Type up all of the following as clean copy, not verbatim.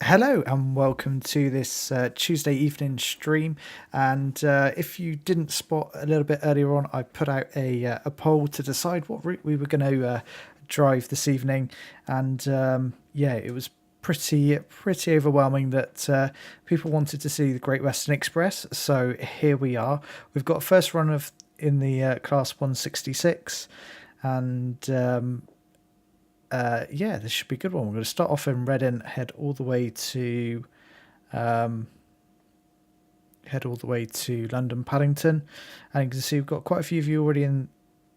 Hello and welcome to this Tuesday evening stream. And if you didn't spot a little bit earlier on, I put out a poll to decide what route we were going to drive this evening. And yeah, it was pretty overwhelming that people wanted to see the Great Western Express. So here we are. We've got a first run of in the Class 166, and yeah, this should be a good one. We're going to start off in Reading, head all the way to London Paddington, and you can see we've got quite a few of you already in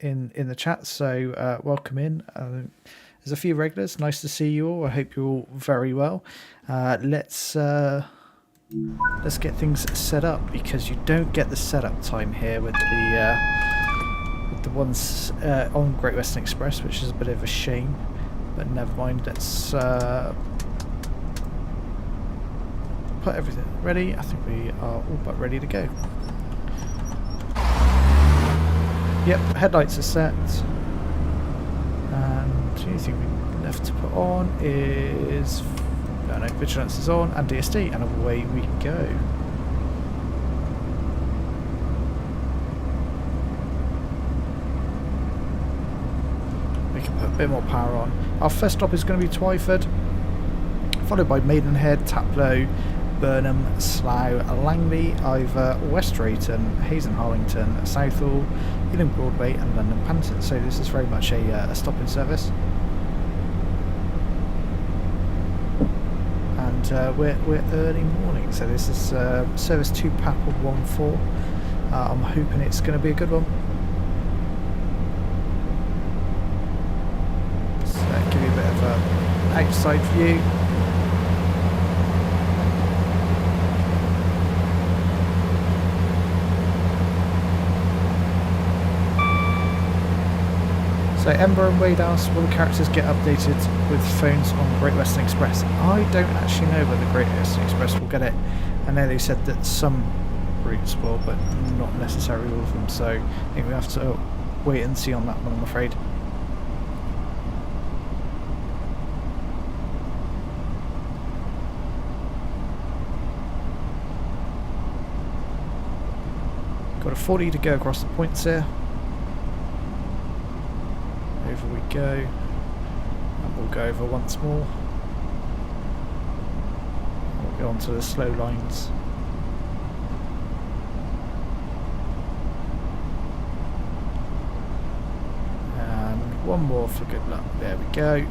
the chat. So welcome in. There's a few regulars. Nice to see you all. I hope you're all very well. Let's get things set up, because you don't get the setup time here with the ones on Great Western Express, which is a bit of a shame. But never mind, let's put everything ready. I think we are all but ready to go. Yep, headlights are set. And the only thing we left to put on is... no, vigilance is on, and DSD, and away we go. We can put a bit more power on. Our first stop is going to be Twyford, followed by Maidenhead, Taplow, Burnham, Slough, Langley, Iver, West Drayton, Hayes and Harlington, Southall, Ealing Broadway, and London Paddington. So this is very much a stopping service. And we're early morning, so this is service 2 Papal 14. I'm hoping it's going to be a good one. Give you a bit of an outside view. So Ember and Wade asked, will the characters get updated with phones on Great Western Express? I don't actually know whether Great Western Express will get it. I know they said that some routes will, but not necessarily all of them, so I think we have to wait and see on that one, I'm afraid. Got a 40 to go across the points here. Over we go. And we'll go over once more. We'll go onto the slow lines. And one more for good luck. There we go.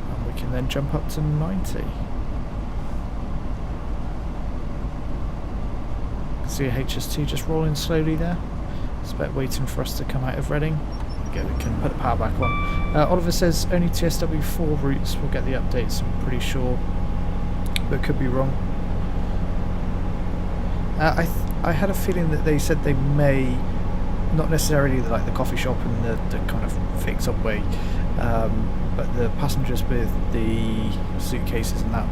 And we can then jump up to 90. See HS2 just rolling slowly there. It's about waiting for us to come out of Reading. Okay, we can put the power back on. Oliver says only TSW4 routes will get the updates, I'm pretty sure, but could be wrong. I had a feeling that they said they may, not necessarily like the coffee shop and the kind of fake subway, but the passengers with the suitcases and that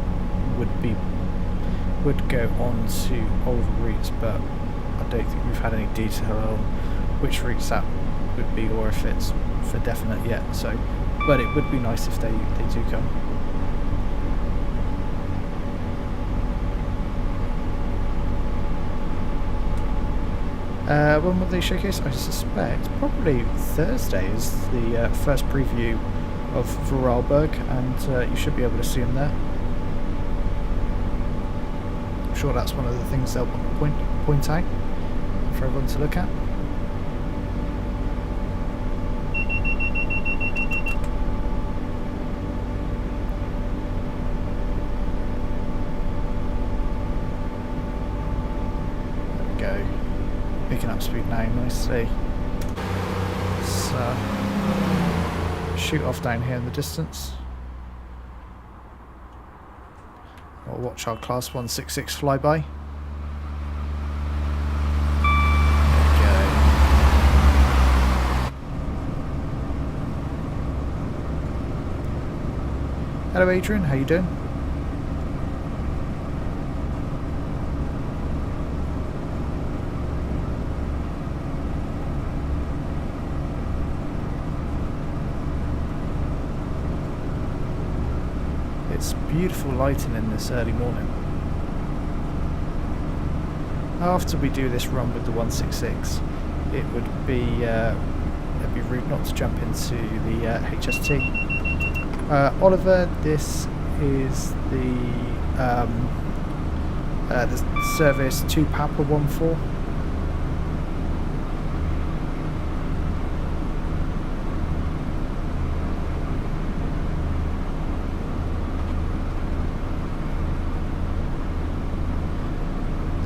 would go on to older routes, but I don't think we've had any detail on which routes that would be, or if it's for definite yet. So, but it would be nice if they do come. When will they showcase? I suspect probably Thursday is the first preview of Vorarlberg, and you should be able to see them there. Sure, that's one of the things they'll point out for everyone to look at. There we go. Picking up speed now nicely. So shoot off down here in the distance. We'll watch our Class 166 flyby. Hello Adrian, how you doing? It's beautiful lighting in this early morning. After we do this run with the 166, it would be it'd be rude not to jump into the HST. Oliver, this is the service to Papa 14.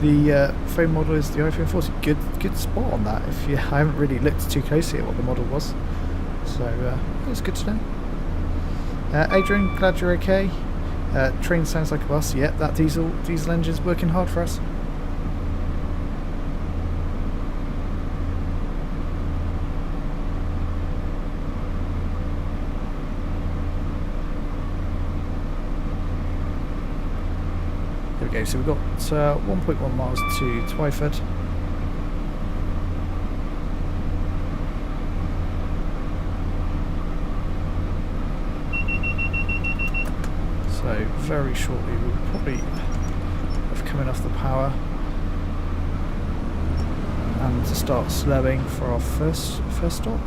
The phone model is the iPhone 14. Good spot on that. I haven't really looked too closely at what the model was, so it's good to know. Adrian, glad you're okay. Train sounds like a bus. Yep, that diesel engine's working hard for us. There we go. So we've got 1.1 miles to Twyford. So very shortly we'll probably have coming off the power and to start slowing for our first stop.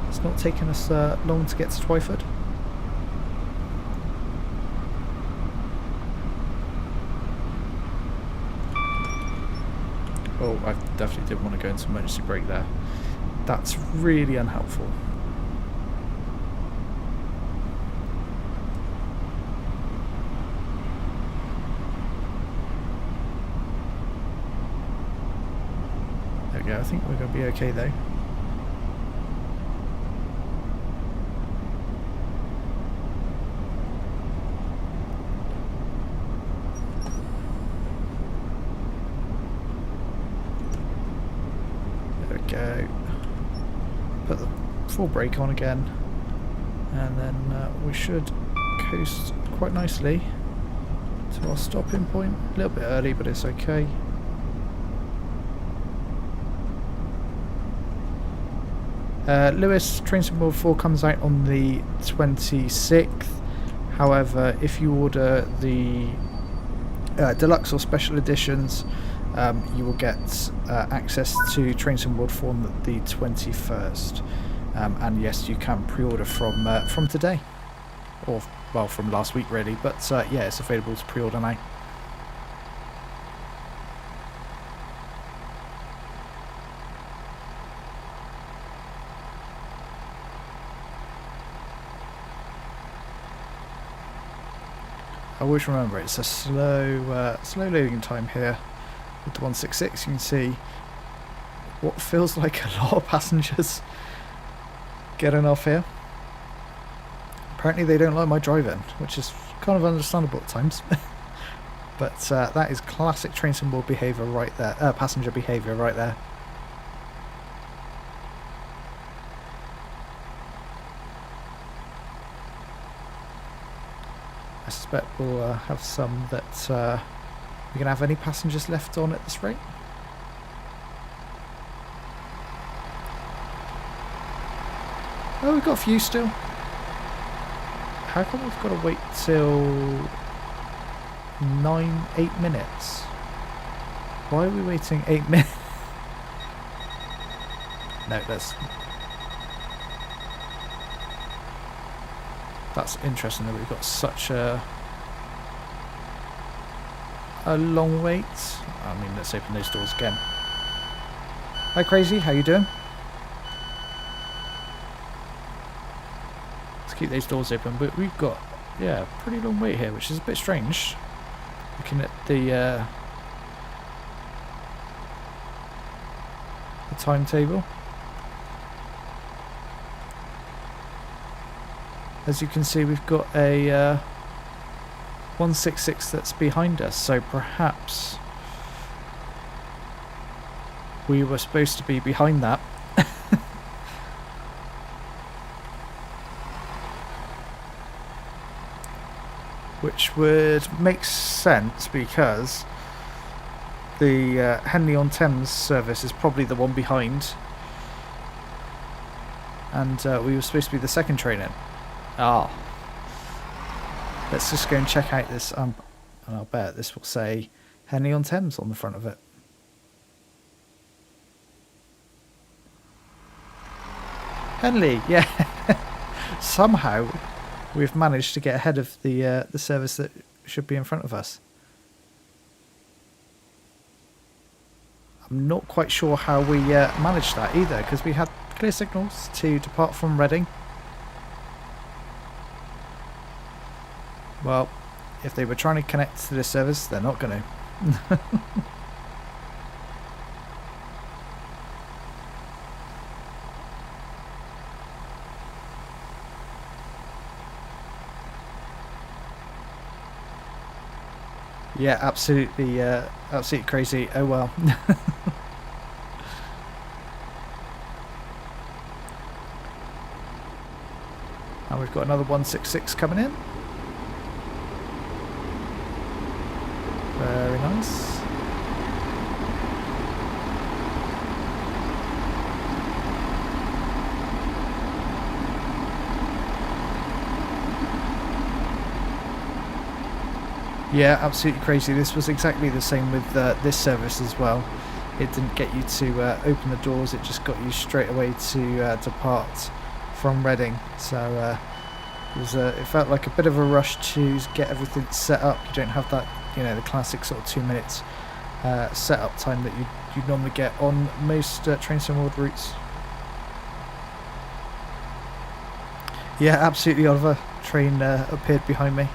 It's not taking us long to get to Twyford. Oh, I definitely didn't want to go into emergency brake there. That's really unhelpful. There we go, I think we're going to be okay though. Go. Put the full brake on again, and then we should coast quite nicely to our stopping point. A little bit early, but it's okay. Lewis, train symbol 4 comes out on the 26th. However, if you order the deluxe or special editions, you will get access to Train Sim World 4 on the 21st, and yes, you can pre-order from today, or well, from last week really. But yeah, it's available to pre-order now. I always remember it's a slow loading time here. With the 166, you can see what feels like a lot of passengers getting off here. Apparently they don't like my driving, which is kind of understandable at times. But that is classic Train Sim World behaviour right there, passenger behaviour right there. I suspect we'll have some that we can have any passengers left on at this rate. Oh, we've got a few still. How come we've got to wait till 8 minutes? Why are we waiting 8 minutes? No, that's interesting that we've got such a long wait. I mean, let's open those doors again. Hi Crazy, how you doing? Let's keep those doors open, but we've got, yeah, a pretty long wait here, which is a bit strange. Looking at the timetable. As you can see, we've got a 166 that's behind us, so perhaps we were supposed to be behind that. Which would make sense because the Henley-on-Thames service is probably the one behind, and we were supposed to be the second train in. Ah. let's just go and check out this. And I'll bet this will say Henley-on-Thames on the front of it. Henley, yeah. Somehow we've managed to get ahead of the service that should be in front of us. I'm not quite sure how we managed that either, because we had clear signals to depart from Reading. Well, if they were trying to connect to this service, they're not going to. Yeah, absolutely, absolutely crazy. Oh well. And we've got another 166 coming in. Very nice. Yeah, absolutely crazy. This was exactly the same with this service as well. It didn't get you to open the doors, it just got you straight away to depart from Reading. So it felt like a bit of a rush to get everything set up. You don't have that, the classic sort of 2 minutes setup time that you'd normally get on most Train World routes. Yeah, absolutely, Oliver. Train appeared behind me.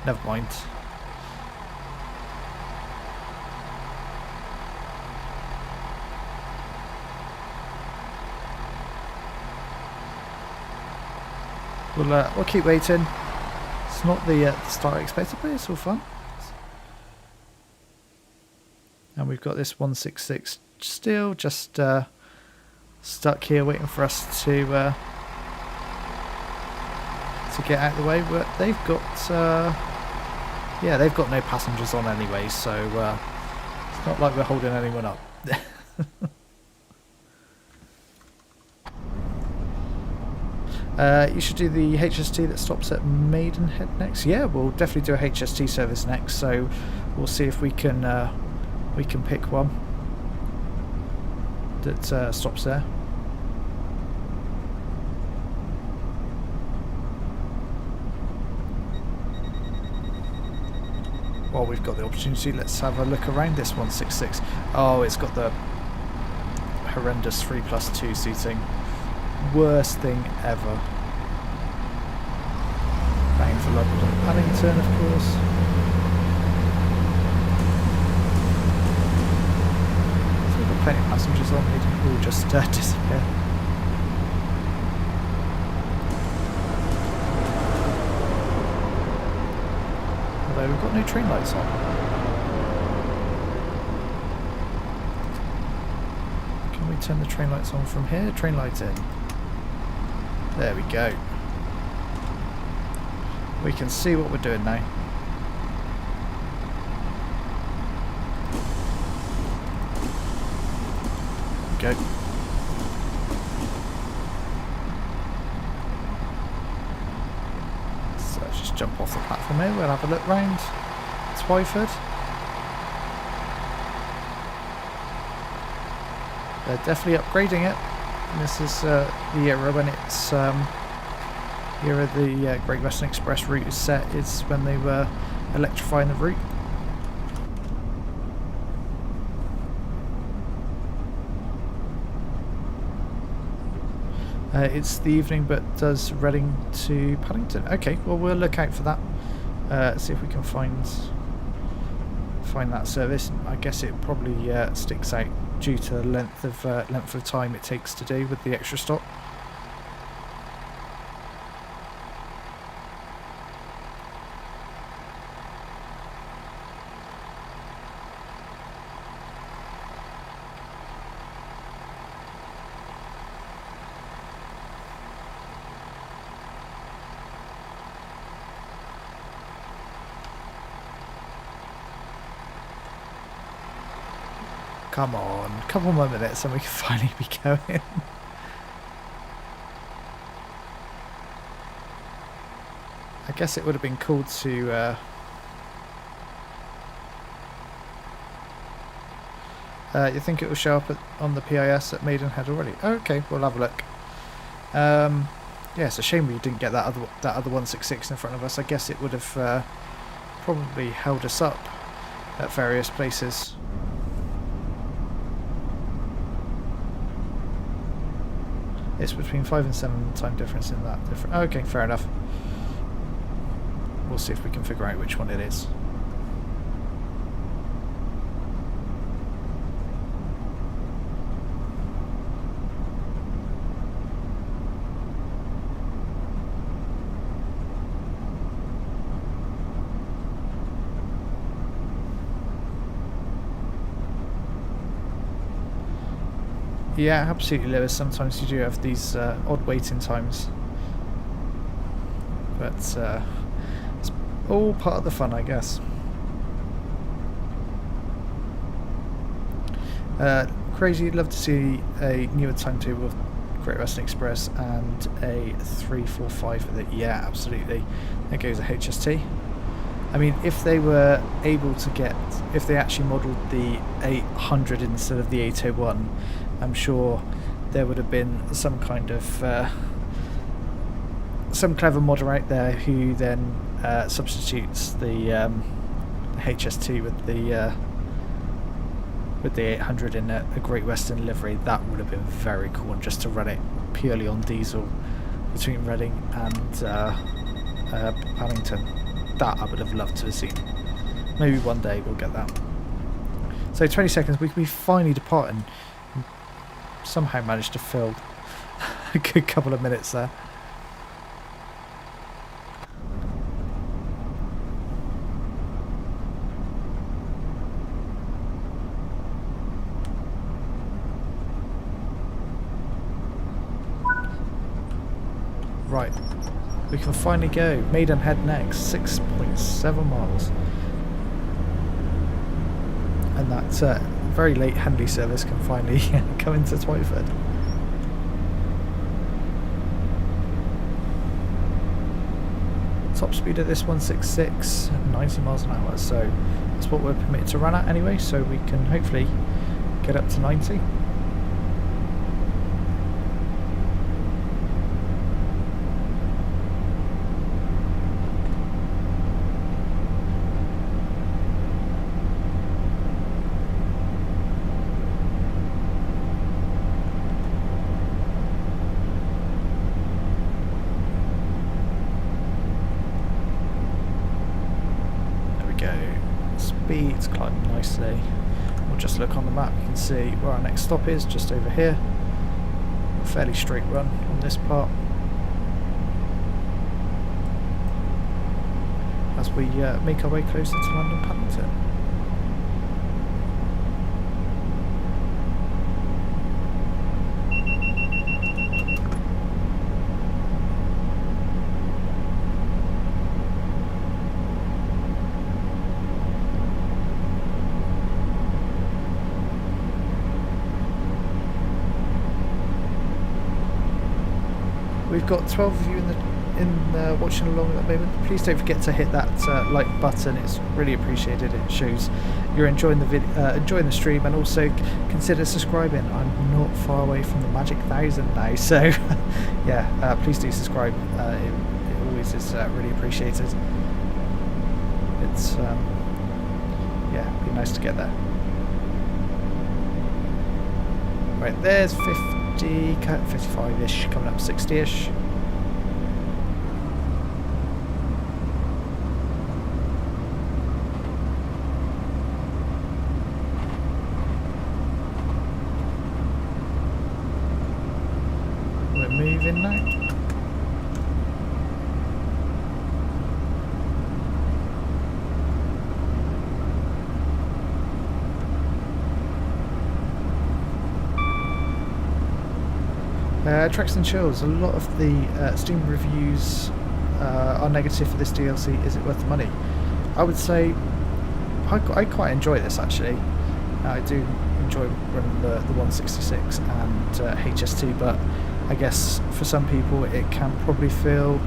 Never mind. We'll keep waiting. It's not the start I expected, but it's all fun. And we've got this 166 still just stuck here waiting for us to get out of the way. But they've got they've got no passengers on anyway, so it's not like we're holding anyone up. You should do the HST that stops at Maidenhead next. Yeah, we'll definitely do a HST service next, so we'll see if we can pick one that stops there. While we've got the opportunity, let's have a look around this 166. Oh, it's got the horrendous 3+2 seating. Worst thing ever. Bound for London Paddington, of course. So we've got plenty of passengers on, they didn't all just disappear. Although we've got no train lights on. Can we turn the train lights on from here? Train lights in. There we go. We can see what we're doing now. Go. So let's just jump off the platform here. We'll have a look round Twyford. They're definitely upgrading it. And this is the era when it's the era the Great Western Express route is set. Is when they were electrifying the route. It's the evening, but does Reading to Paddington. Okay, well we'll look out for that. See if we can find that service. I guess it probably sticks out due to the length of time it takes to do with the extra stop. come on. A couple more minutes and we can finally be going. I guess it would have been cool to... you think it will show up on the PIS at Maidenhead already? Oh, okay, we'll have a look. Yeah, it's a shame we didn't get that other 166 in front of us. I guess it would have probably held us up at various places. It's between 5 and 7 time difference in that different. Okay, fair enough. We'll see if we can figure out which one it is. Yeah, absolutely, Lewis. Sometimes you do have these odd waiting times. But it's all part of the fun, I guess. Crazy, you'd love to see a newer timetable of Great Western Express and a 345 with it. Yeah, absolutely. There goes a HST. I mean, if they were able to get, if they actually modelled the 800 instead of the 801, I'm sure there would have been some kind of some clever modder out there who then substitutes the HST with the 800 in a Great Western livery. That would have been very cool, and just to run it purely on diesel between Reading and Paddington. That I would have loved to have seen. Maybe one day we'll get that. So 20 seconds, we can be finally departing. Somehow managed to fill a good couple of minutes there. Right, we can finally go. Maidenhead next, 6.7 miles. And that very late handy service can finally come into Twyford. Top speed of this 166, 90 miles an hour, so that's what we're permitted to run at anyway, so we can hopefully get up to 90. Speed's climbing nicely. We'll just look on the map, you can see where our next stop is, just over here. A fairly straight run on this part. As we make our way closer to London Paddington. We've got 12 of you in watching along at the moment. Please don't forget to hit that like button. It's really appreciated. It shows you're enjoying the video, enjoying the stream, and also consider subscribing. I'm not far away from the magic 1,000 now, so yeah, please do subscribe. It always is really appreciated. It's yeah, it'd be nice to get there. Right, there's 55-ish, coming up 60-ish. We're moving now. Tracks and chills. A lot of the Steam reviews are negative for this DLC. Is it worth the money? I would say I quite enjoy this actually. I do enjoy running the 166 and HST, but I guess for some people it can probably feel,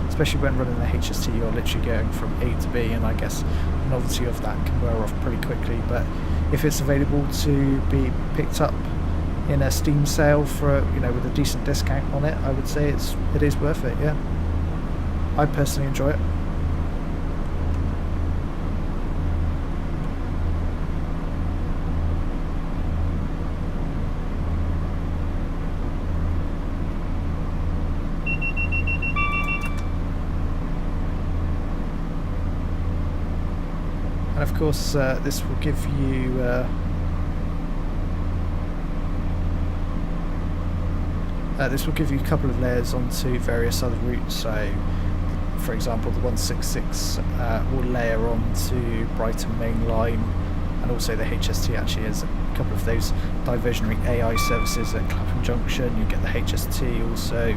especially when running the HST, you're literally going from A to B, and I guess the novelty of that can wear off pretty quickly. But if it's available to be picked up in a Steam sale for, you know, with a decent discount on it, I would say it is worth it. Yeah, I personally enjoy it. And of course, this will give you a couple of layers onto various other routes. So, for example, the 166 will layer onto Brighton Main Line, and also the HST actually has a couple of those diversionary AI services at Clapham Junction. You get the HST also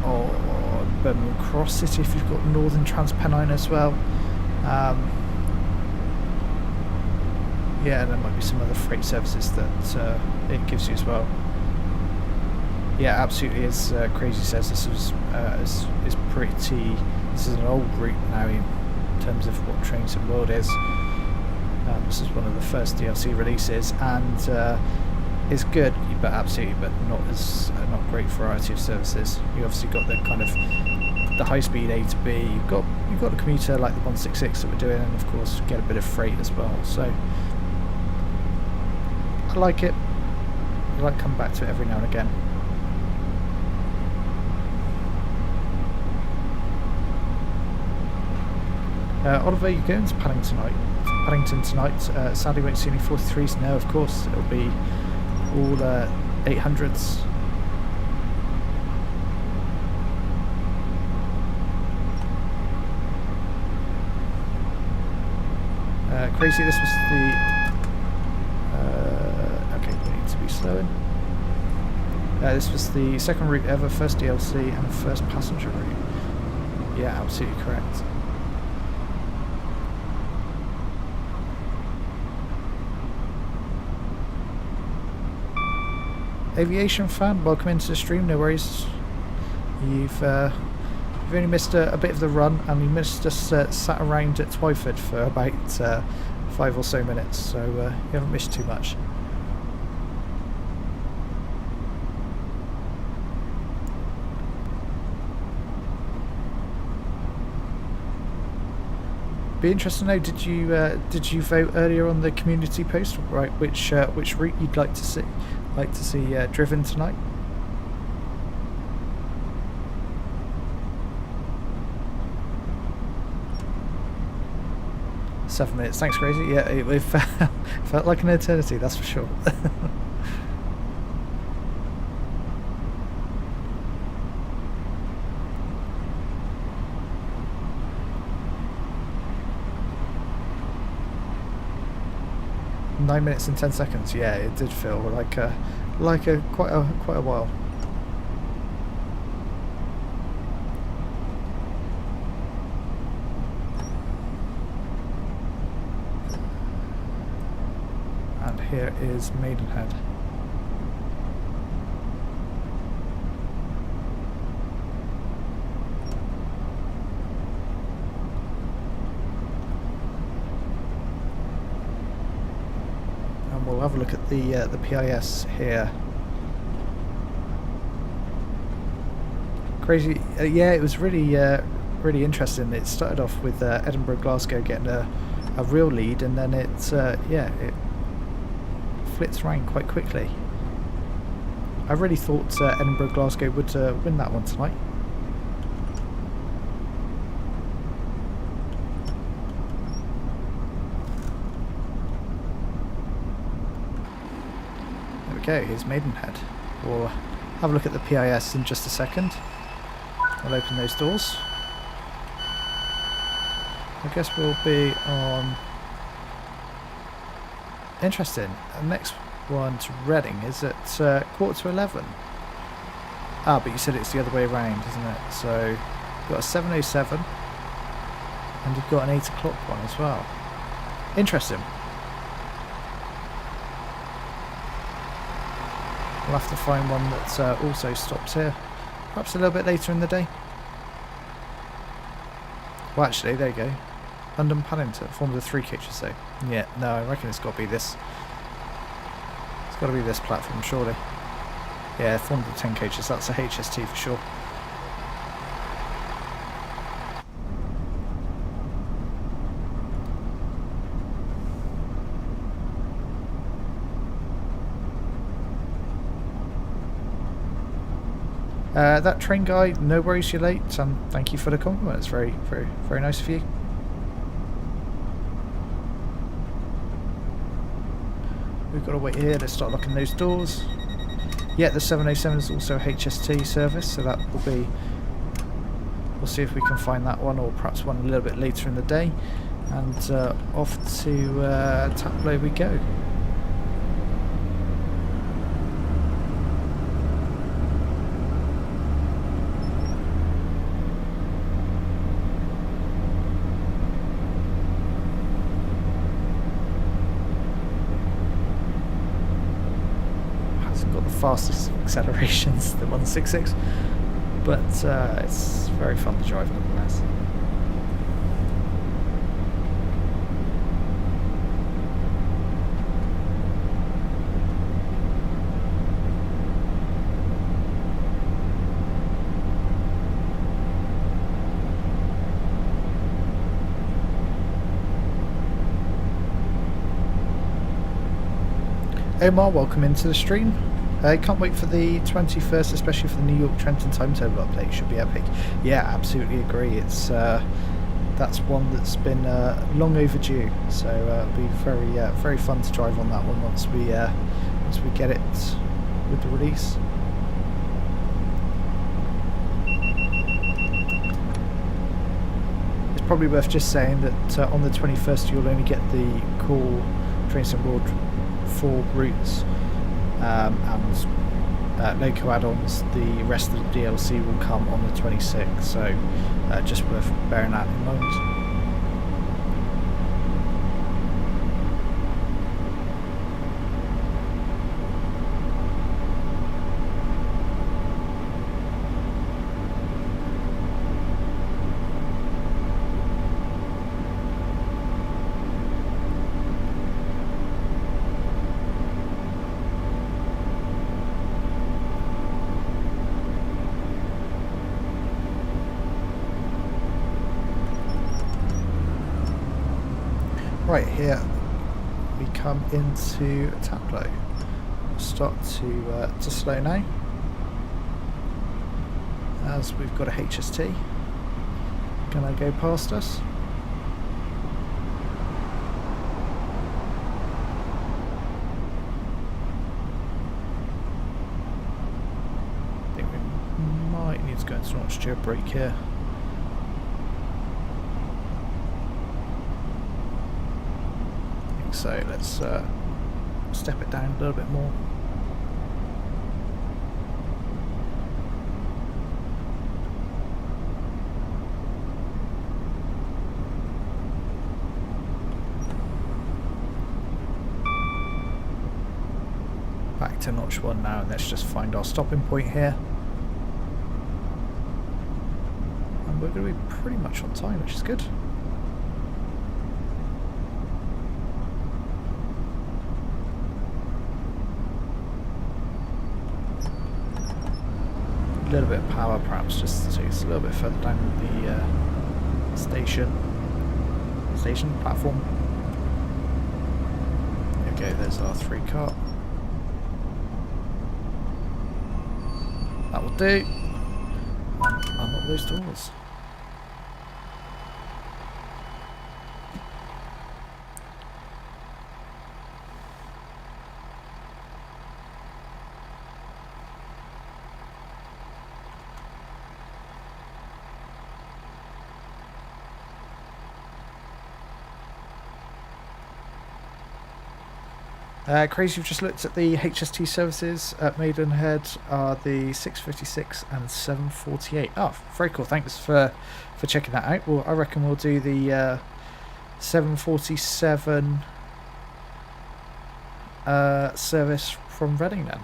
on Birmingham Cross City if you've got Northern TransPennine as well. Yeah, and there might be some other freight services that it gives you as well. Yeah, absolutely. As Crazy says, this is pretty. This is an old route now in terms of what Train Sim World is. This is one of the first DLC releases, and it's good, but absolutely, but not great variety of services. You obviously got the kind of the high speed A to B. You've got a commuter like the 166 that we're doing, and of course get a bit of freight as well. So I like it. I like coming back to it every now and again. Oliver, you going to Paddington tonight? Sadly won't see any 43s. No, of course it'll be all 800s. Crazy, this was the okay, we need to be slowing. This was the second route ever, first DLC and first passenger route. Yeah, absolutely correct. Aviation fan, welcome into the stream. No worries. You've only missed a bit of the run, and you missed us sat around at Twyford for about 5 or so minutes, so you haven't missed too much. Be interested to know, did you vote earlier on the community post, right? Which route you'd like to see driven tonight? Seven minutes. Thanks, Crazy. Yeah, it felt like an eternity, that's for sure. Nine minutes and 10 seconds. Yeah, it did feel like quite a while. And here is Maidenhead. And we'll have a look at the PIS here. Crazy, yeah, it was really interesting. It started off with Edinburgh Glasgow getting a real lead, and then it flipped around quite quickly. I really thought Edinburgh Glasgow would win that one tonight. There we go, here's Maidenhead. We'll have a look at the PIS in just a second. I'll open those doors. I guess we'll be on... Interesting. The next one to Reading is at 11:15. Ah, but you said it's the other way around, isn't it? So you've got a 7:07 and you've got an 8 o'clock one as well. Interesting. We'll have to find one that also stops here. Perhaps a little bit later in the day. Well, actually, there you go. London Paddington, formed of 3 coaches though. Yeah, no, I reckon it's got to be this. It's got to be this platform, surely. Yeah, formed of 10 coaches, that's a HST for sure. That train guy, no worries you're late, and thank you for the compliment. It's very, very, very nice of you. We've got to wait here to start locking those doors. Yeah, the 707 is also a HST service, so that will be... We'll see if we can find that one, or perhaps one a little bit later in the day. And off to Taplow we go. Fastest accelerations, the 166, but it's very fun to drive nonetheless. Omar, welcome into the stream. I can't wait for the 21st, especially for the New York Trenton timetable update. It should be epic. Yeah, absolutely agree. It's that's one that's been long overdue. So it'll be very fun to drive on that one once we get it with the release. It's probably worth just saying that on the 21st you'll only get the core Trainsim World 4 routes. And loco add-ons, the rest of the DLC will come on the 26th, so just worth bearing that in mind. Right, here we come into Taplow. We'll start to slow now, as we've got a HST gonna go past us. I think we might need to go into launch to a brake here. So let's step it down a little bit more. Back to notch 1 now, and let's just find our stopping point here. And we're going to be pretty much on time, which is good. A little bit of power perhaps just to take us a little bit further down the station platform. Okay, there's our 3 car. That will do. Unlock those doors. Crazy, you've just looked at the HST services at Maidenhead are the 656 and 748. Oh, very cool. Thanks for checking that out. Well, I reckon we'll do the 747 service from Reading then.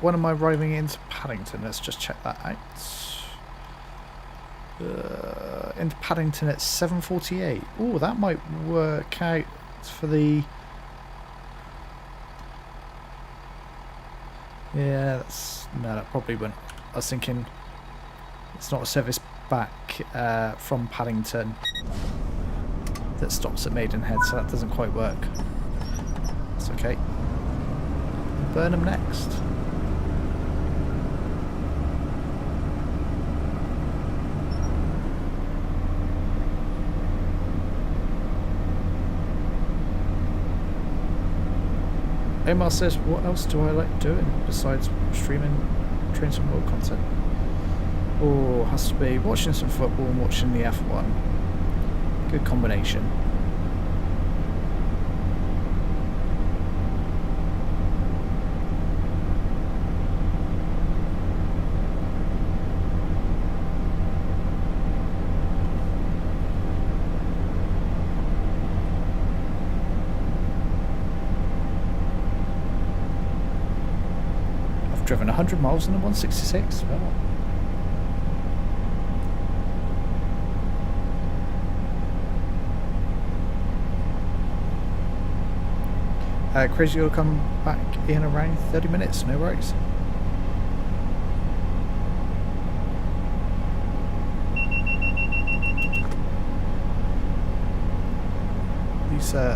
When am I arriving into Paddington? Let's just check that out. Into Paddington at 7:48. Oh, that might work out for the... Yeah, no, that probably wouldn't. I was thinking it's not a service back from Paddington that stops at Maidenhead, so that doesn't quite work. That's okay. Burnham next. Omar says, what else do I like doing besides streaming Trains and World content? Oh, has to be watching some football and watching the F1. Good combination. Driven 100 miles in a 166. Well, Crazy will come back in around 30 minutes, no worries.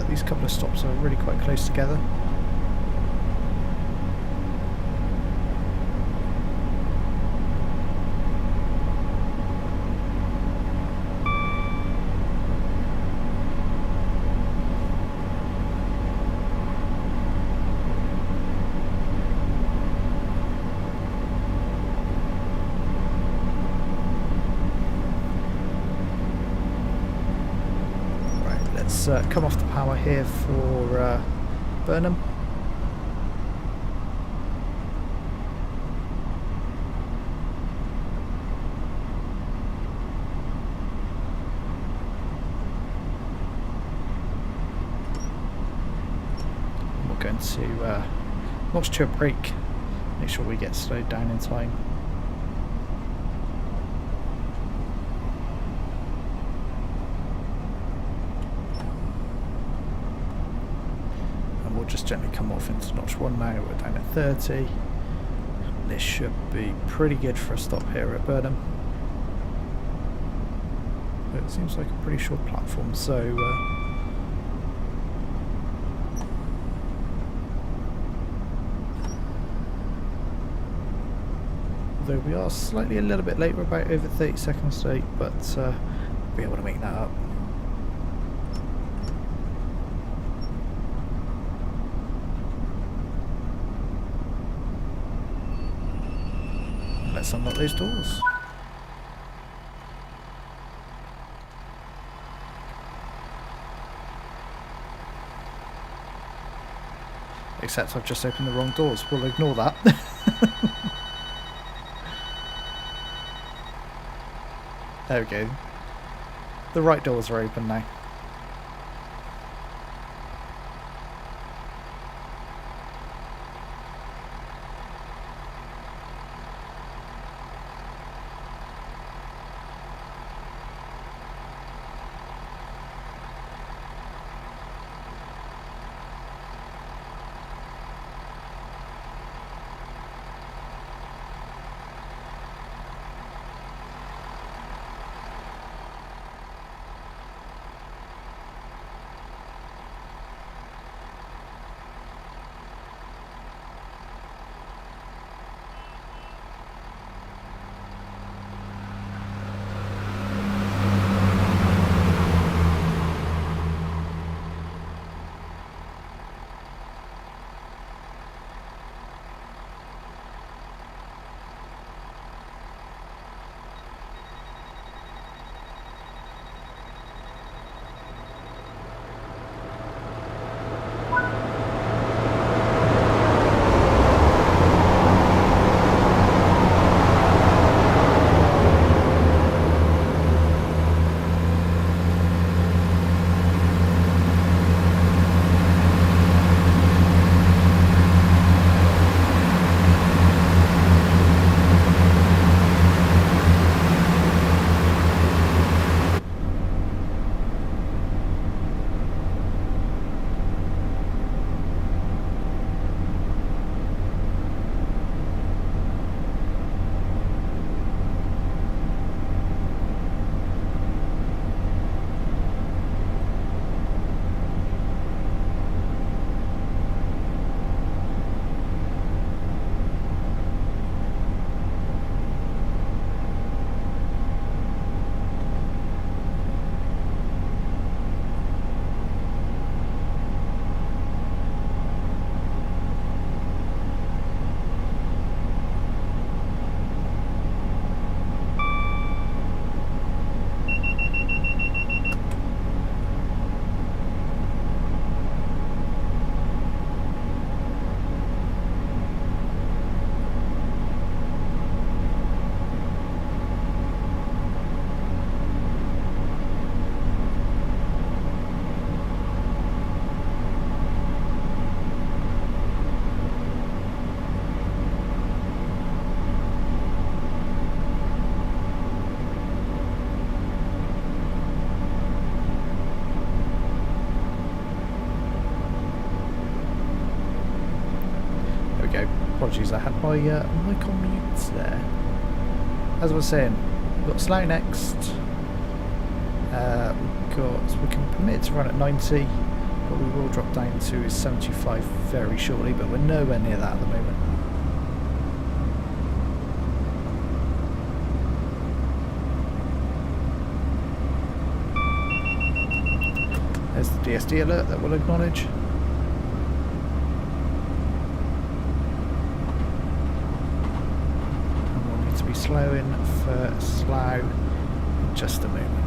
These couple of stops are really quite close together. Come off the power here for Burnham. And we're going to launch to a break, make sure we get slowed down in time. Just gently come off into notch 1 now. We're down at 30. This should be pretty good for a stop here at Burnham. It seems like a pretty short platform, so although we are slightly a little bit late, we're about over 30 seconds late, but we'll be able to make that up. Let's unlock those doors. Except I've just opened the wrong doors. We'll ignore that. There we go. The right doors are open now. Apologies, I had my mic on mute there. As I was saying, we've got Slough next. We can permit to run at 90, but we will drop down to 75 very shortly, but we're nowhere near that at the moment. There's the DSD alert that we'll acknowledge. And we'll need to be slowing for Slough in just a moment.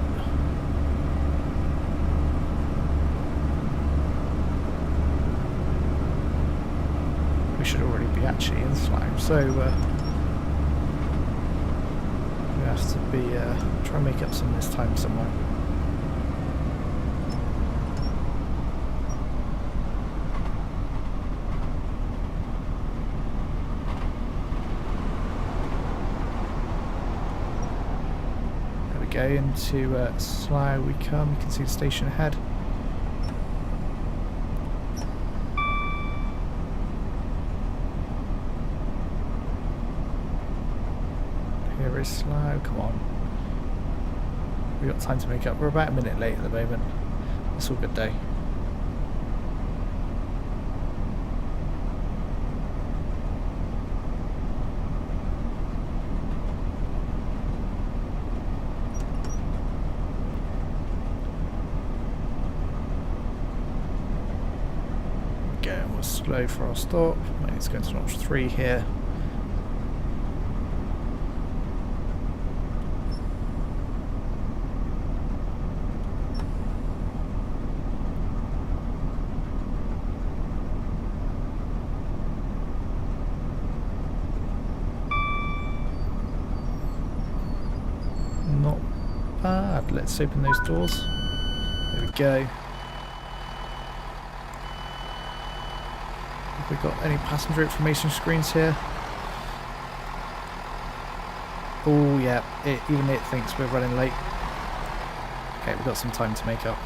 We should already be actually in Slough, so we have to be try and make up some of this time somewhere. Go into Slough we come, you can see the station ahead. Here is Slough, come on. We've got time to make up, we're about a minute late at the moment. It's all good day. Slow for our stop. It's going to notch 3 here. Not bad. Let's open those doors. There we go. Have we got any passenger information screens here? Oh yeah, even it thinks we're running late. Okay, we've got some time to make up.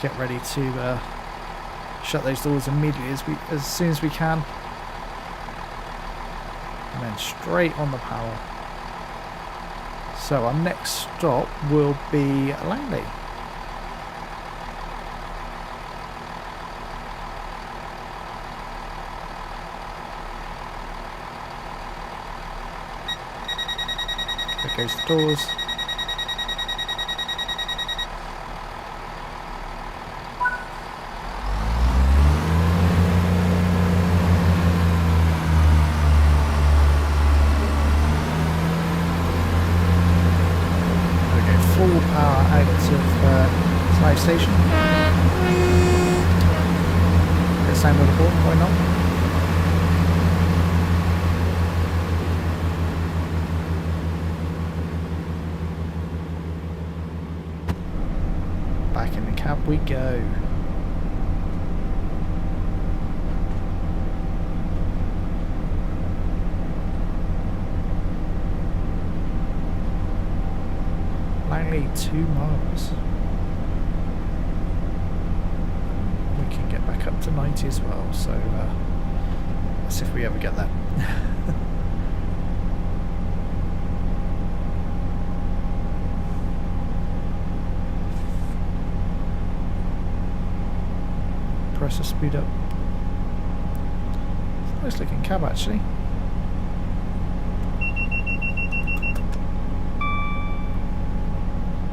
Get ready to shut those doors immediately as soon as we can, and then straight on the power. So our next stop will be Langley. There goes the doors. Full power out of Slough Station. Get the sound of the horn, why not? Back in the cab we go. Langley 2 miles. We can get back up to 90 as well, so let's see if we ever get that. Press the speed up. It's a nice looking cab actually.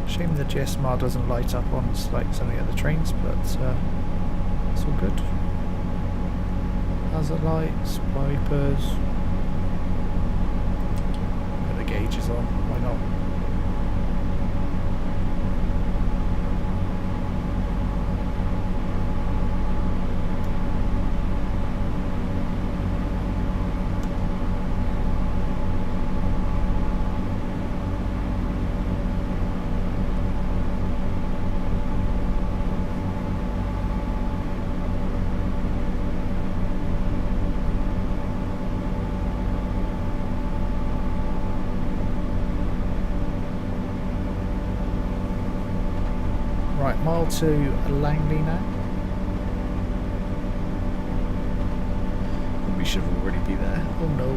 Shame the GSMR doesn't light up on like some of the other trains, but it's all good. Hazard lights, wipers. Put the gauges on, why not? mile to Langley now. We should already be there. Oh no.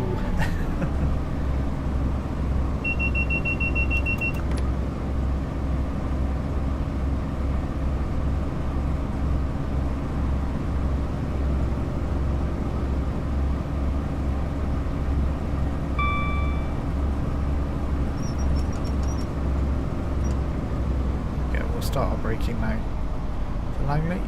Start our braking now for Langley.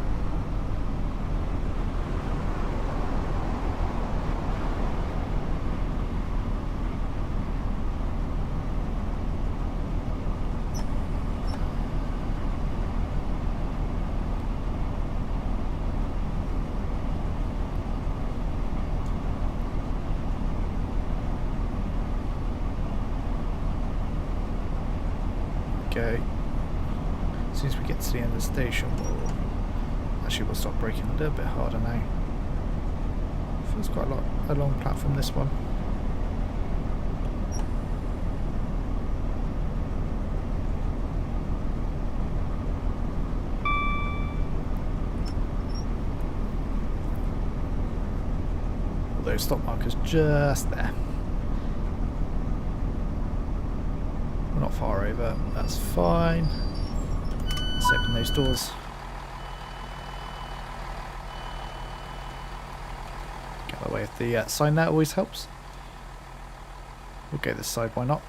Okay. As soon as we get to the end of the station, we'll stop braking a little bit harder now. Feels quite a long platform, this one. Although stop marker's just there. We're not far over, that's fine. Let's open those doors. Get out of the way of the sign, that always helps. We'll go this side, why not?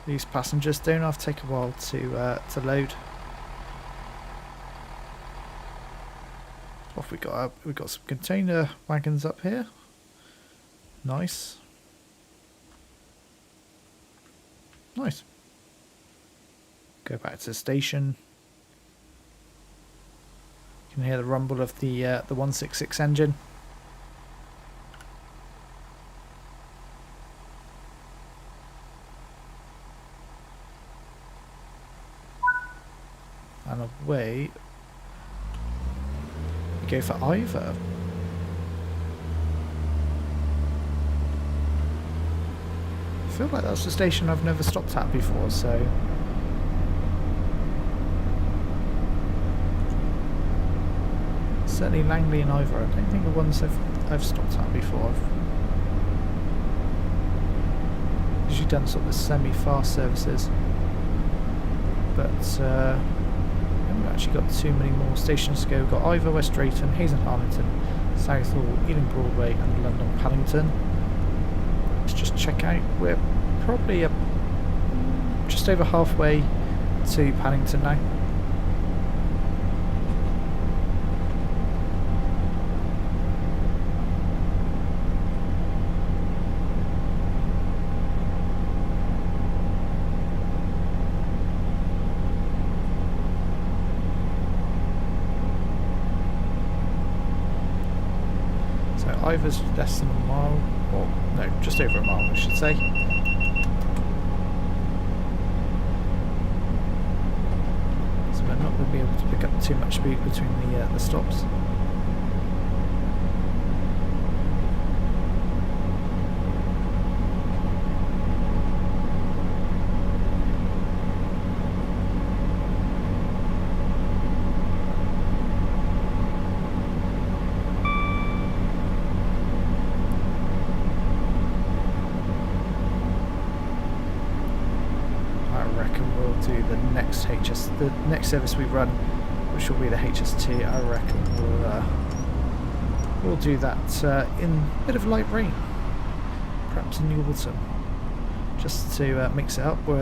These passengers don't have to take a while to load. What have we got up? We've got some container wagons up here. Nice. Nice. Go back to the station. You can hear the rumble of the 166 engine. And away we go for Ivor. I feel like that's a station I've never stopped at before, so certainly Langley and Ivor. I don't think the ones I've stopped at before. I've usually done sort of semi-fast services, but we've actually got too many more stations to go. We've got Ivor, West Drayton, Hayes and Harlington, Southall, Ealing Broadway and London Paddington. Let's just check out. We're probably just over halfway to Paddington now. Ivor's less than a mile, or no, just over a mile I should say. So we're not going to be able to pick up too much speed between the stops. The next service we run, which will be the HST, I reckon we'll do that in a bit of light rain, perhaps in the autumn, just to mix it up. We've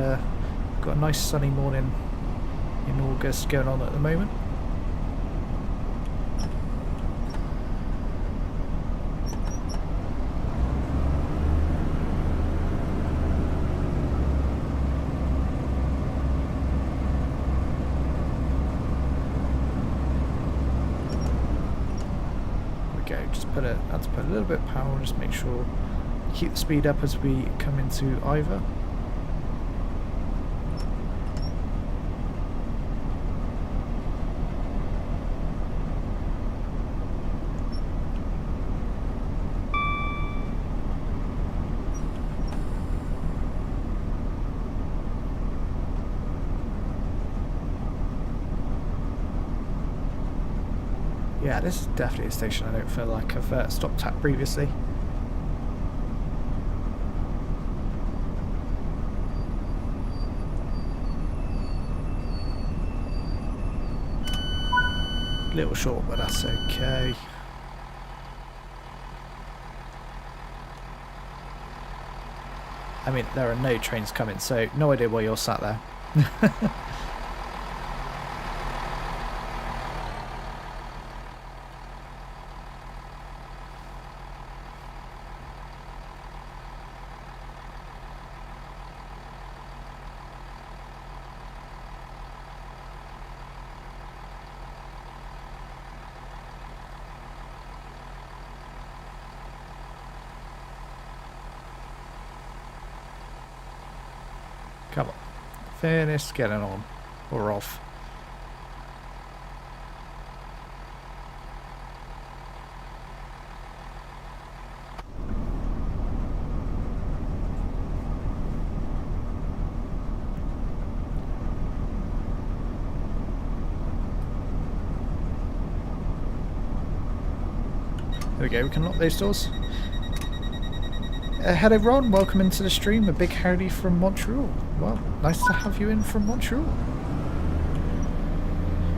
got a nice sunny morning in August going on at the moment. just had to put a little bit of power, just make sure keep the speed up as we come into Iver. Yeah, this is definitely a station I don't feel like I've stopped at previously. Little short, but that's okay. I mean, there are no trains coming, so no idea why you're sat there. Come on. Finish getting on. We're off. There we go, we can lock those doors. Hello Ron, welcome into the stream. A big howdy from Montreal. Well, nice to have you in from Montreal.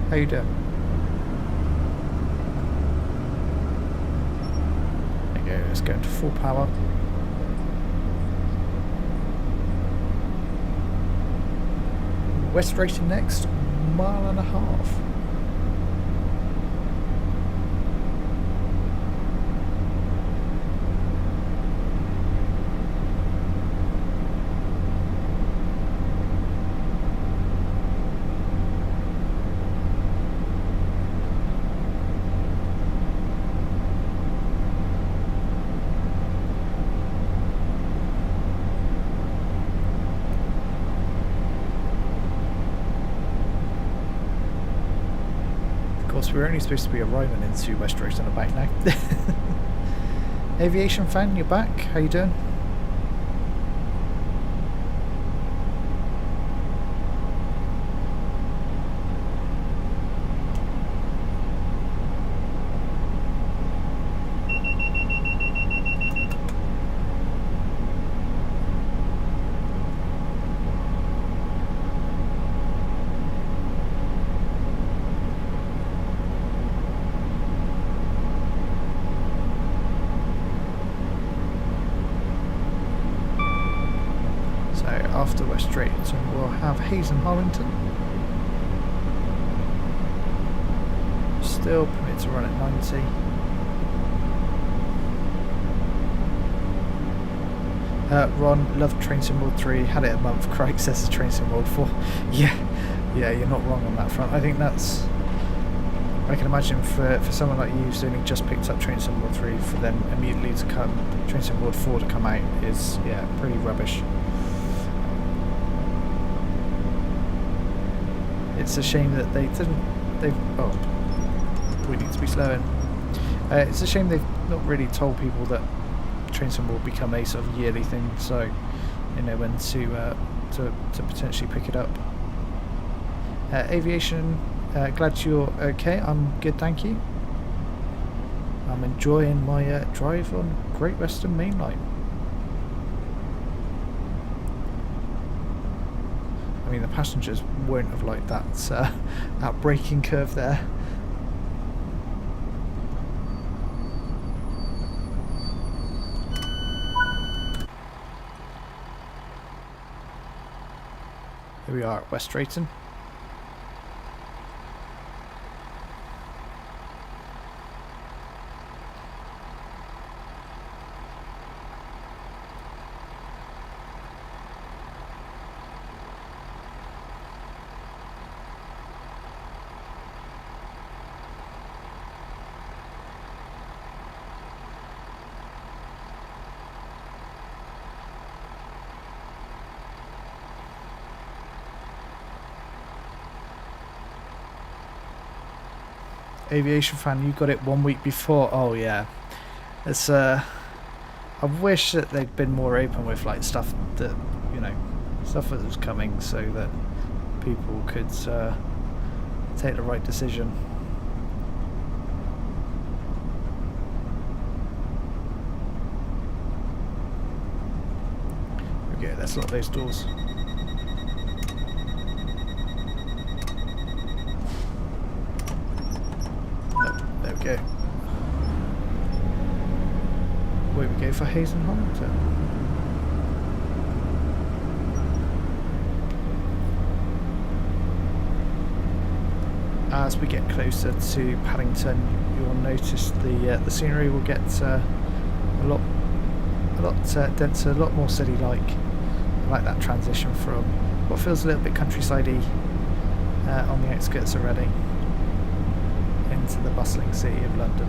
How you doing? There you go, let's go into full power. West Drayton next, 1.5 miles. We're only supposed to be arriving into West Drayton about now. Aviation fan, you're back. How you doing? After West Drayton, we'll have Hayes and Harlington. Still permitted to run at 90. Ron, loved Train Sim World 3, had it a month. Craig says it's Train Sim World 4. Yeah, you're not wrong on that front. I think that's... I can imagine for someone like you who's only just picked up Train Sim World 3, for them immediately to come, Train Sim World 4 to come out is, yeah, pretty rubbish. It's a shame that we need to be slowing. It's a shame they've not really told people that Train Sim will become a sort of yearly thing, so you know when to potentially pick it up. Aviation, glad you're okay. I'm good, thank you. I'm enjoying my drive on Great Western Main Line. I mean, the passengers won't have liked that braking curve there. Here we are at West Drayton. Aviation Fan, you got it 1 week before. Oh yeah, it's I wish that they'd been more open with like stuff that, you know, stuff that was coming, so that people could take the right decision. Okay, let's lock those doors. There we go. Away we go for Hazen Hunter. As we get closer to Paddington, you'll notice the scenery will get a lot denser, a lot more city-like. I like that transition from what feels a little bit countryside-y on the outskirts of Reading into the bustling city of London.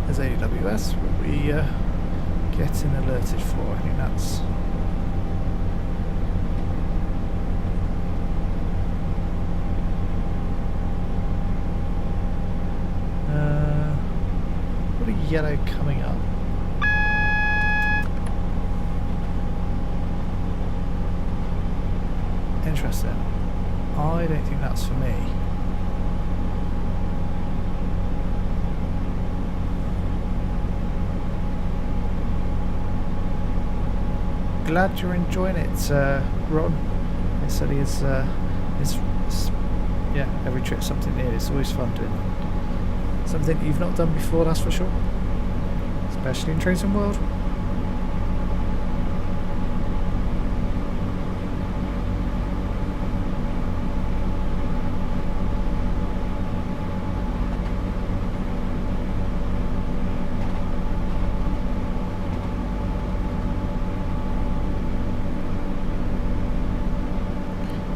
There's AWS, what we getting alerted for. I think that's what a yellow coming up. Interesting. I don't think that's for me. Glad you're enjoying it, Ron. It certainly is. Yeah, every trip's something new. It's always fun doing something you've not done before, that's for sure. Especially in Trains and World.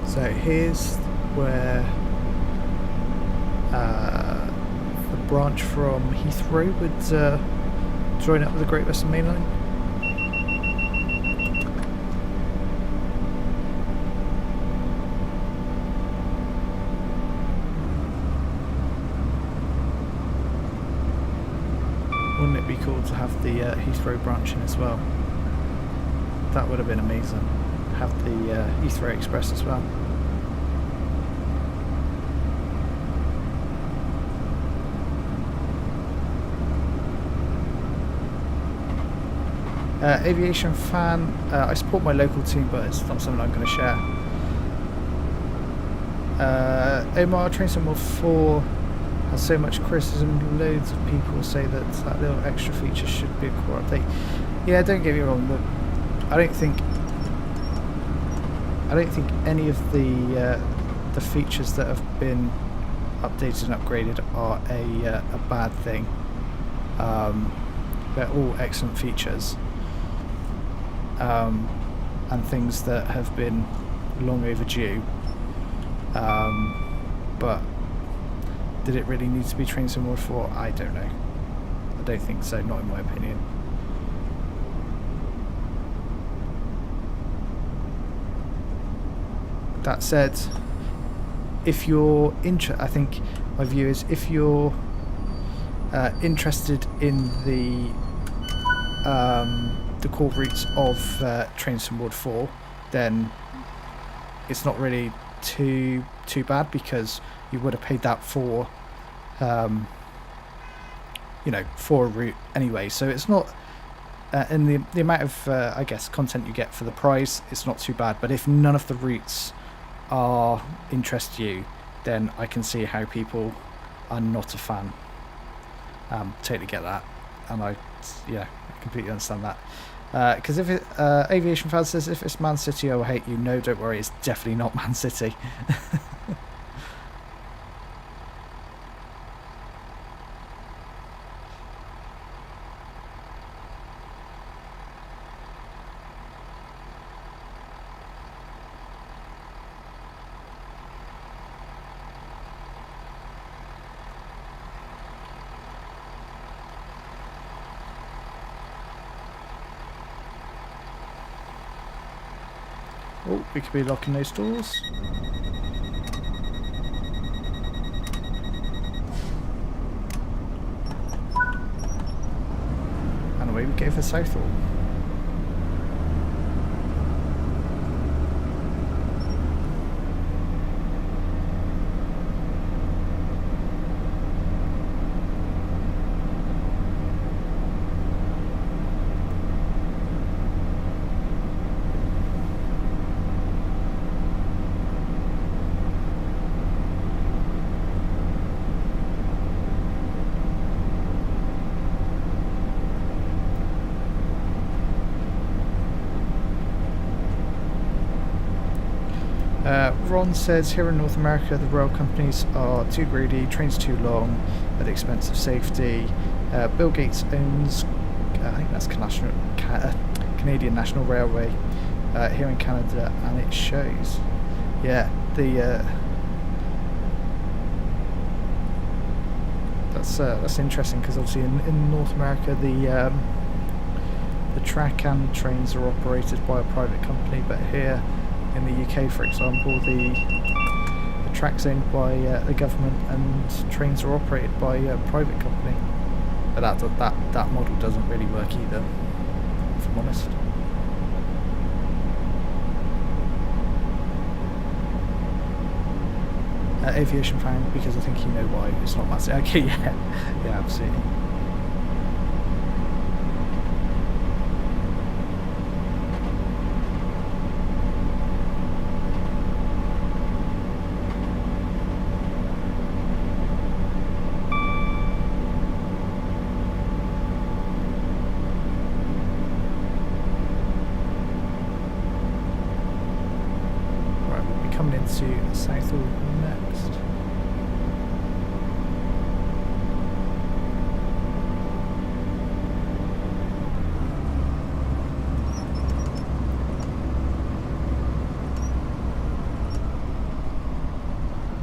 So here's where the branch from Heathrow would join up with the Great Western Main Line. Wouldn't it be cool to have the Heathrow branch in as well? That would have been amazing. Have the Heathrow Express as well. Aviation Fan, I support my local team, but it's not something I'm going to share. Omar, Trains and World 4 has so much criticism. Loads of people say that that little extra feature should be a core update. Yeah, don't get me wrong, but I don't think any of the features that have been updated and upgraded are a bad thing. They're all excellent features. And things that have been long overdue, but did it really need to be Trains and World 4? I don't know. I don't think so, not in my opinion. That said, if you're I think my view is, if you're interested in the core routes of Trains and World 4, then it's not really too bad, because you would have paid that for you know, for a route anyway, so it's not and the amount of I guess content you get for the price, it's not too bad. But if none of the routes interest you, then I can see how people are not a fan. Totally get that, and I completely understand that. Because if Aviation Fan says, if it's Man City I will hate you, no, don't worry, it's definitely not Man City. Oh, we could be locking those doors. And away we go for Southall. Ron says here in North America the rail companies are too greedy, trains too long, at the expense of safety. Bill Gates owns, I think that's Canadian National Railway here in Canada, and it shows. Yeah, that's interesting because obviously in North America the track and trains are operated by a private company, but here in the UK, for example, the track's owned by the government and trains are operated by a private company. But that model doesn't really work either, if I'm honest. Aviation fan, because I think you know why it's not massive. Okay, yeah, absolutely. To Southall next.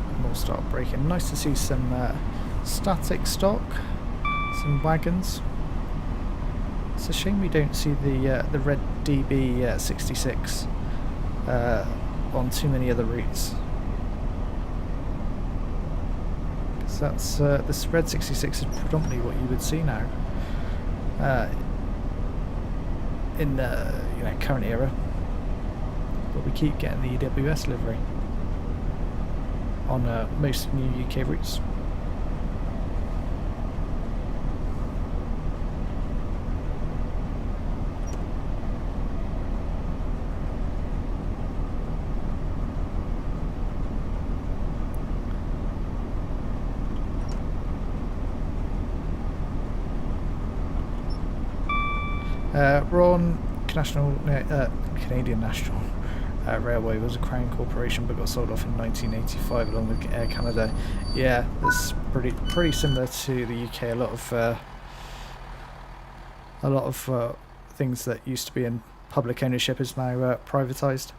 And we'll start braking. Nice to see some static stock, some wagons. It's a shame we don't see the red DB 66 on too many other routes. Because that's this red 66 is predominantly what you would see now in the current era. But we keep getting the EWS livery on most new UK routes. Ron, Canadian National Railway was a Crown corporation but got sold off in 1985 along with Air Canada. Yeah, that's pretty similar to the UK. A lot of things that used to be in public ownership is now privatised.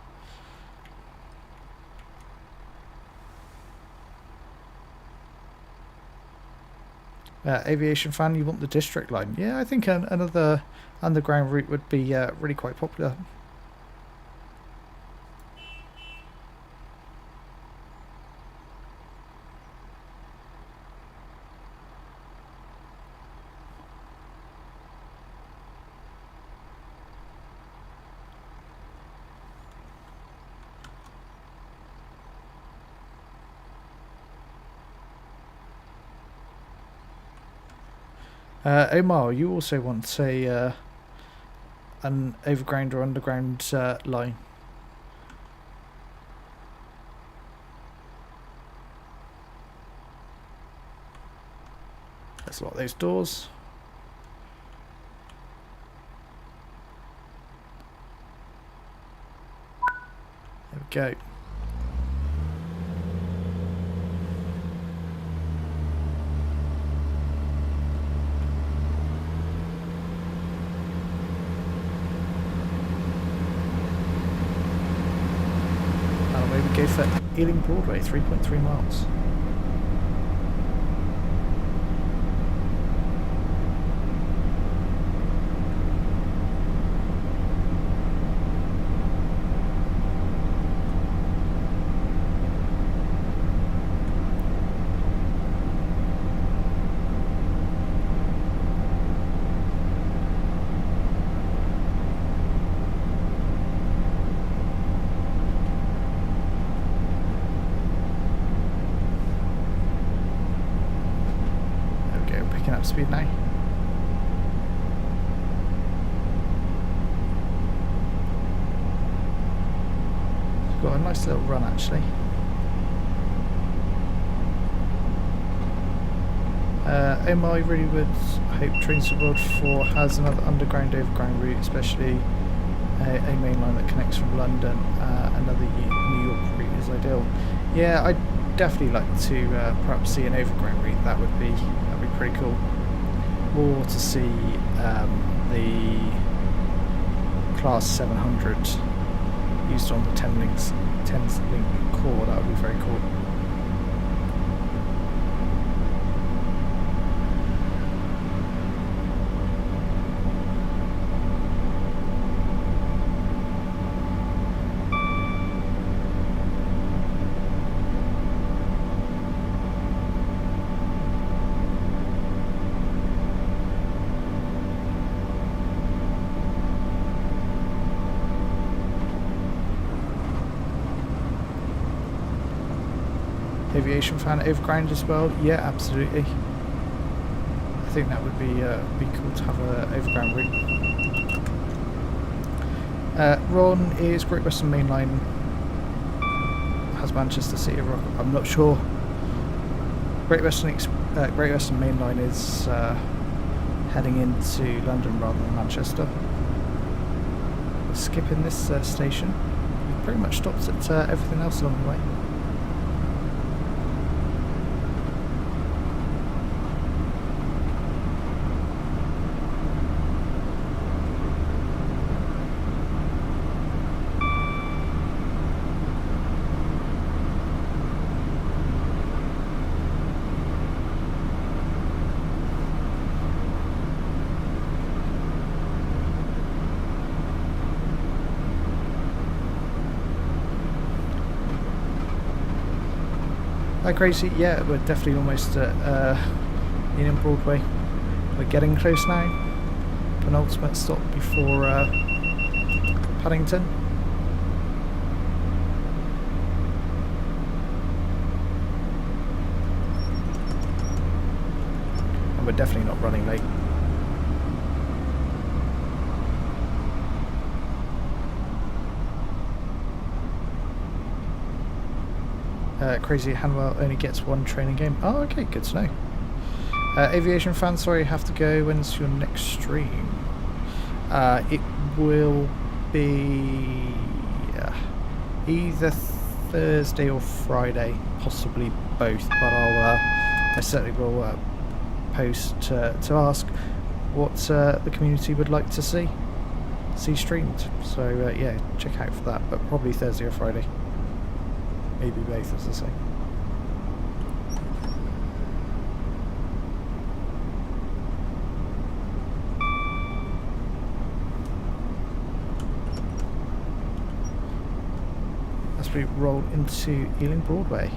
Aviation fan, you want the district line? Yeah, I think another underground route would be really quite popular. Omar, you also want an overground or underground line? Let's lock those doors. There we go. Go for Ealing Broadway, 3.3 miles. top speed now. We've got a nice little run actually. I really would hope Trains to World 4 has another underground overground route, especially a main line that connects from London. Another New York route is ideal. Yeah, I'd definitely like to perhaps see an overground route. That'd be pretty cool. Or to see the Class 700 used on the Thameslink core. That would be very cool. Aviation fan overground as well? Yeah, absolutely. I think that would be cool to have an overground route. Ron is Great Western Main Line has Manchester City Rock. I'm not sure. Great Western Main Line is heading into London rather than Manchester. Skipping this station. It pretty much stops at everything else along the way. Crazy, yeah, we're definitely almost at Ealing Broadway. We're getting close now. Penultimate stop before Paddington. And we're definitely not running late. Crazy Hanwell only gets one training game. Oh, okay, good to know. Aviation fan, sorry, you have to go. When's your next stream? It will be either Thursday or Friday, possibly both. But I certainly will post to ask what the community would like to see streamed. So yeah, check out for that. But probably Thursday or Friday. Maybe both, as I say. As we roll into Ealing Broadway.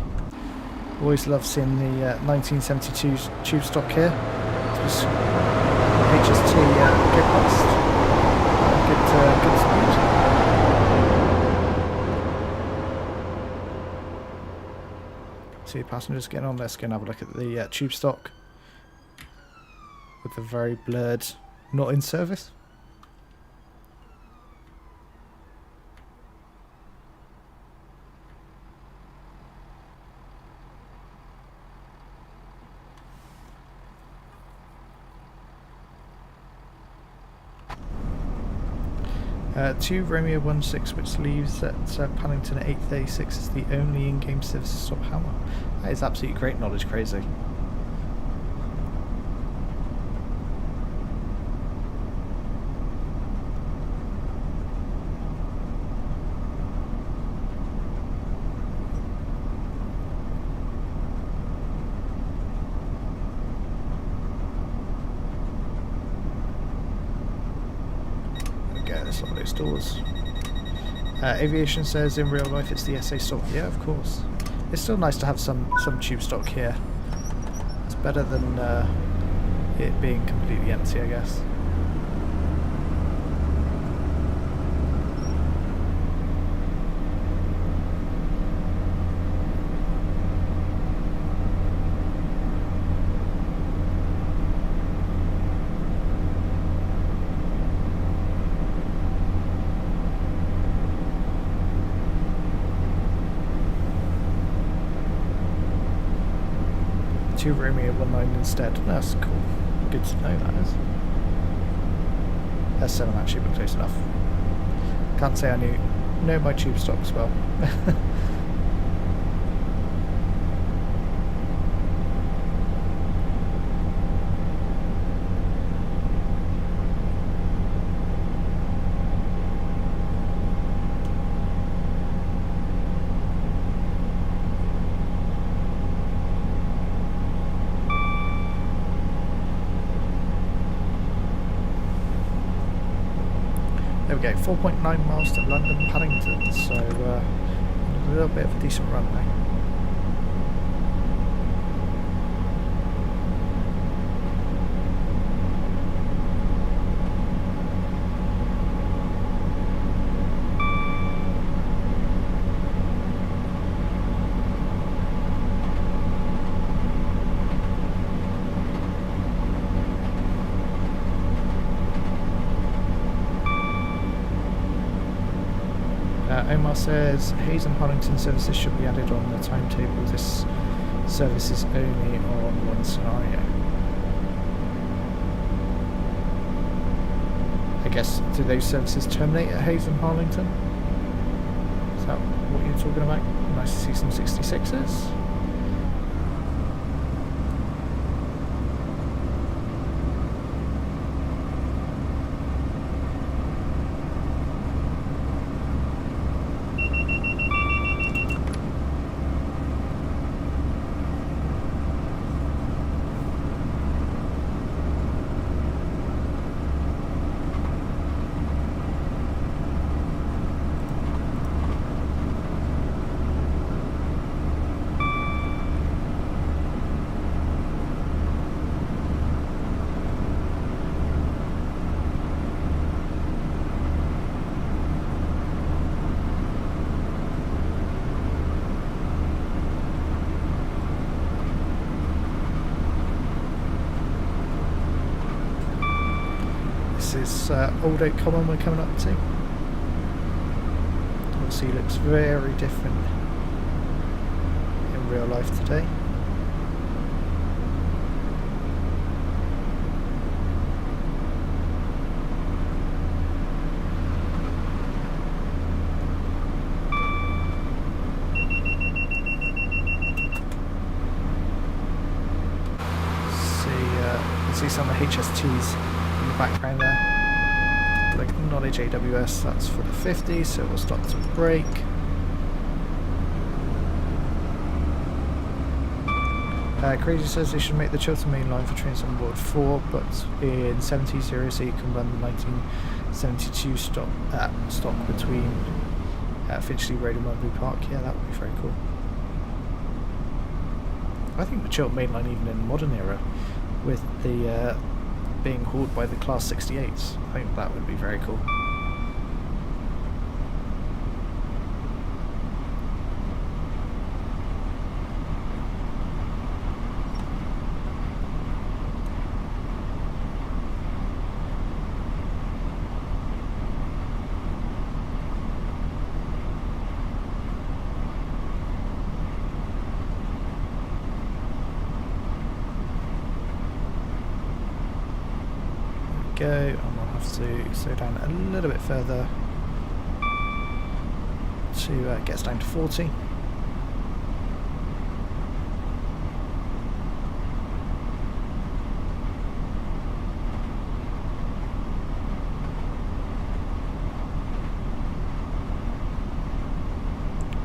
Always love seeing the 1972 tube stock here. Just HST go past. Good speed. See the passengers getting on. Let's go and have a look at the tube stock with the very blurred not in service. To Romeo 16, which leaves at Paddington at 8:36, is the only in-game service to stop Hammer. That is absolutely great knowledge, Crazy. Some of those doors. Aviation says in real life it's the SA stock. Yeah, of course. It's still nice to have some tube stock here. It's better than it being completely empty, I guess. to Romeo 19 instead. That's cool. Good to know, that is. That's 7 actually, but close enough. Can't say I know my tube stops well. There we go, 4.9 miles to London Paddington, so a little bit of a decent run now. Omar says Hayes and Paddington services should be added on the timetable. This service is only on one scenario. I guess, do those services terminate at Hayes and Harlington? Is that what you're talking about? Nice to see some 66s. This is Old Oak Common we're coming up to. Obviously looks very different in real life today. See some of the HSTs background there. Like Knowledge AWS, that's for the 50, so we'll stop to brake. Crazy says they should make the Chiltern Main Line for trains on board 4, but in 70 so you can run the 1972 stop between Finchley Road and Wembley Park. Yeah, that would be very cool. I think the Chiltern Main Line, even in the modern era, with the being hauled by the Class 68s. I think that would be very cool. Go, and we'll have to slow down a little bit further to get us down to 40.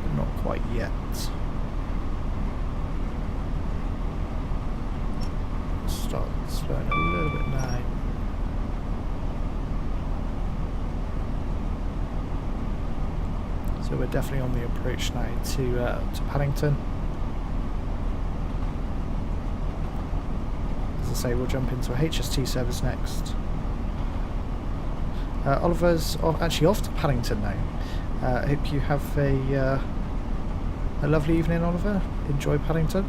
But not quite yet. Start slowing a little bit now. So we're definitely on the approach now to Paddington. As I say, we'll jump into a HST service next. Oliver's actually off to Paddington now. I hope you have a lovely evening, Oliver. Enjoy Paddington.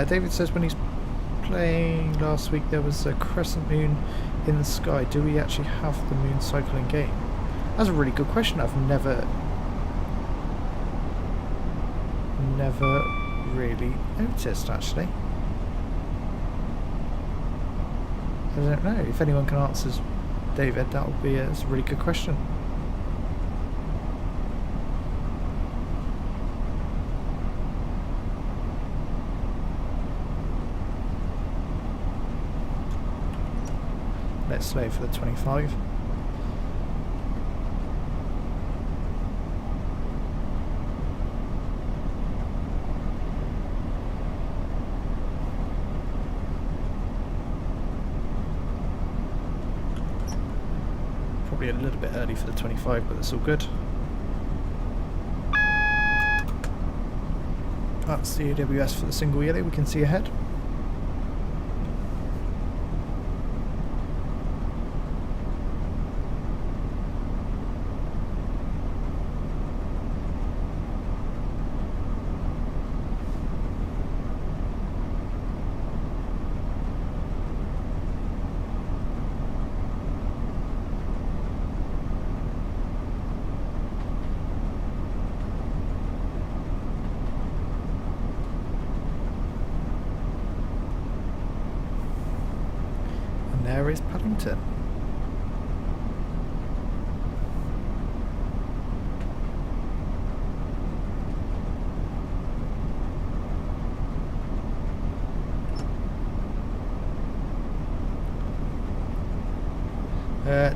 David says when he's playing last week there was a crescent moon in the sky, do we actually have the moon cycle in game? That's a really good question. I've never really noticed, actually. I don't know. If anyone can answer, David, that would be it's a really good question. Let's slow for the 25. Probably a little bit early for the 25, but that's all good. That's the AWS for the single yellow, we can see ahead. There is Paddington.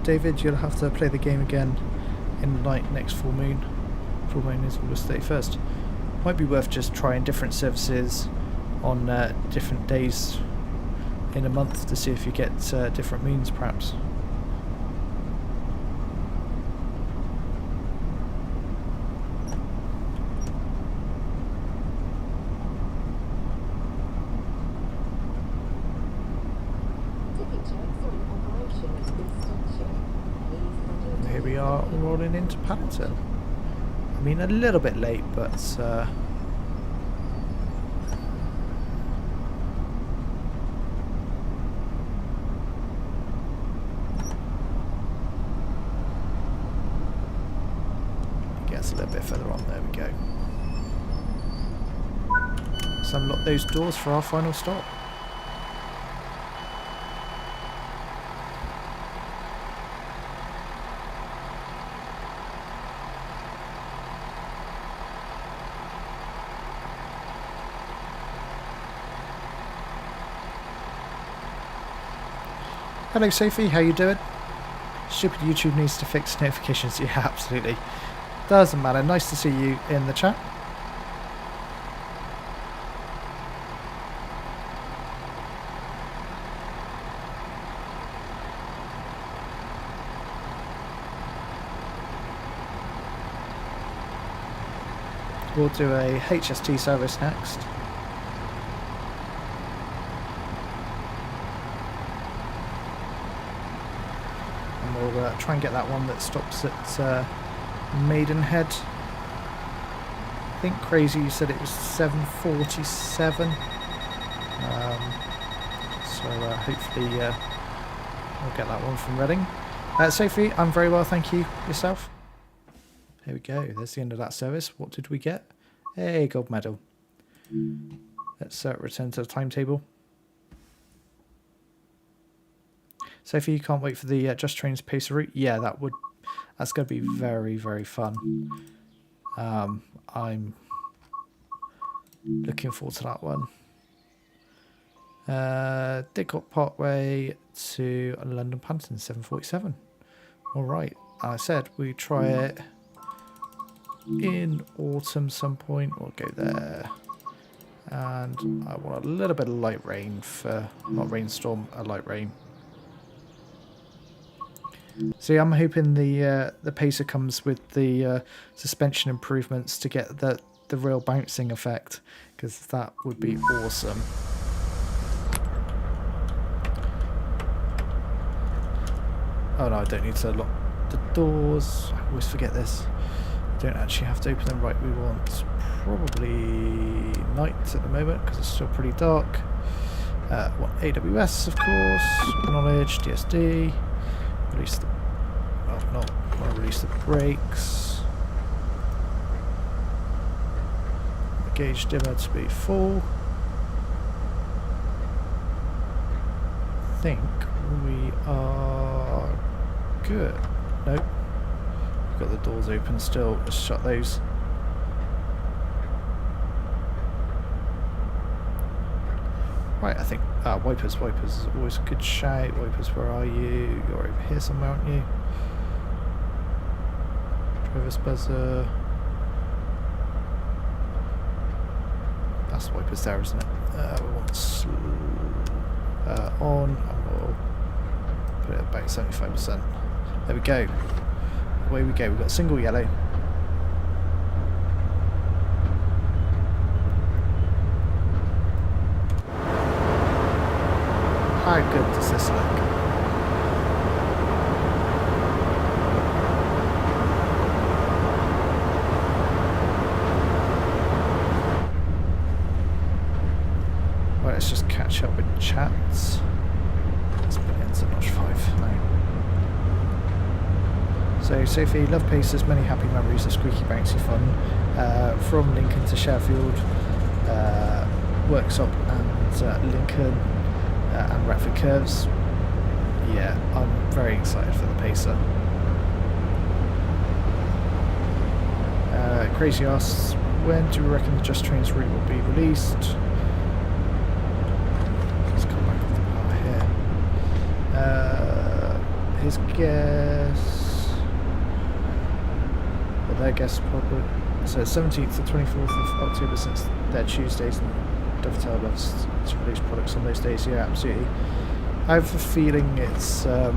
David, you'll have to play the game again in the night next full moon. Full moon is August 31st. Might be worth just trying different services on different days in a month to see if you get different moons, perhaps. And here we are rolling into Paddington. I mean, a little bit late, but a little bit further on. There we go. Let's unlock those doors for our final stop. Hello Sophie, how you doing? Stupid YouTube needs to fix notifications. Yeah, absolutely. Doesn't matter. Nice to see you in the chat. We'll do a HST service next. And we'll try and get that one that stops at Maidenhead. I think Crazy, you said it was 7:47. So hopefully we'll get that one from Reading. Sophie, I'm very well, thank you. Yourself? There we go. There's the end of that service. What did we get? Hey, gold medal. Let's return to the timetable. Sophie, you can't wait for the Just Trains Pacer route? Yeah, that's going to be very, very fun. I'm looking forward to that one. Didcot Parkway to London Paddington, 7:47. Alright, I said we try it in autumn some point. We'll go there. And I want a little bit of light rain for, not rainstorm, a light rain. See, I'm hoping the Pacer comes with the suspension improvements to get the real bouncing effect, because that would be awesome. Oh no, I don't need to lock the doors. I always forget this. Don't actually have to open them. Right, we want probably night at the moment because it's still pretty dark. Want AWS, of course. Acknowledge DSD. Release the. Oh, no. Want to release the brakes. Gauge dimmer to be full. I think we are good. Nope. We've got the doors open still. Let's shut those. Right, I think wipers is always a good shout. Wipers, where are you? You're over here somewhere, aren't you? Driver's buzzer. That's the wipers there, isn't it? We want on, and we'll put it about 75%. There we go. Away we go. We've got a single yellow. How good does this look? Right, let's just catch up with chats. Let's put it into notch 5 now. So, Sophie, love Pacers, many happy memories of squeaky bouncy fun. From Lincoln to Sheffield, Worksop and Lincoln. And Retford Curves. Yeah, I'm very excited for the Pacer. Crazy asks, when do you reckon the Just Trains route will be released? Let's come back off the power here. His guess... Well, their guess probably... So 17th to 24th of October, since they're Tuesdays and Dovetail loves to release products on those days. Yeah, absolutely. I have a feeling it's you're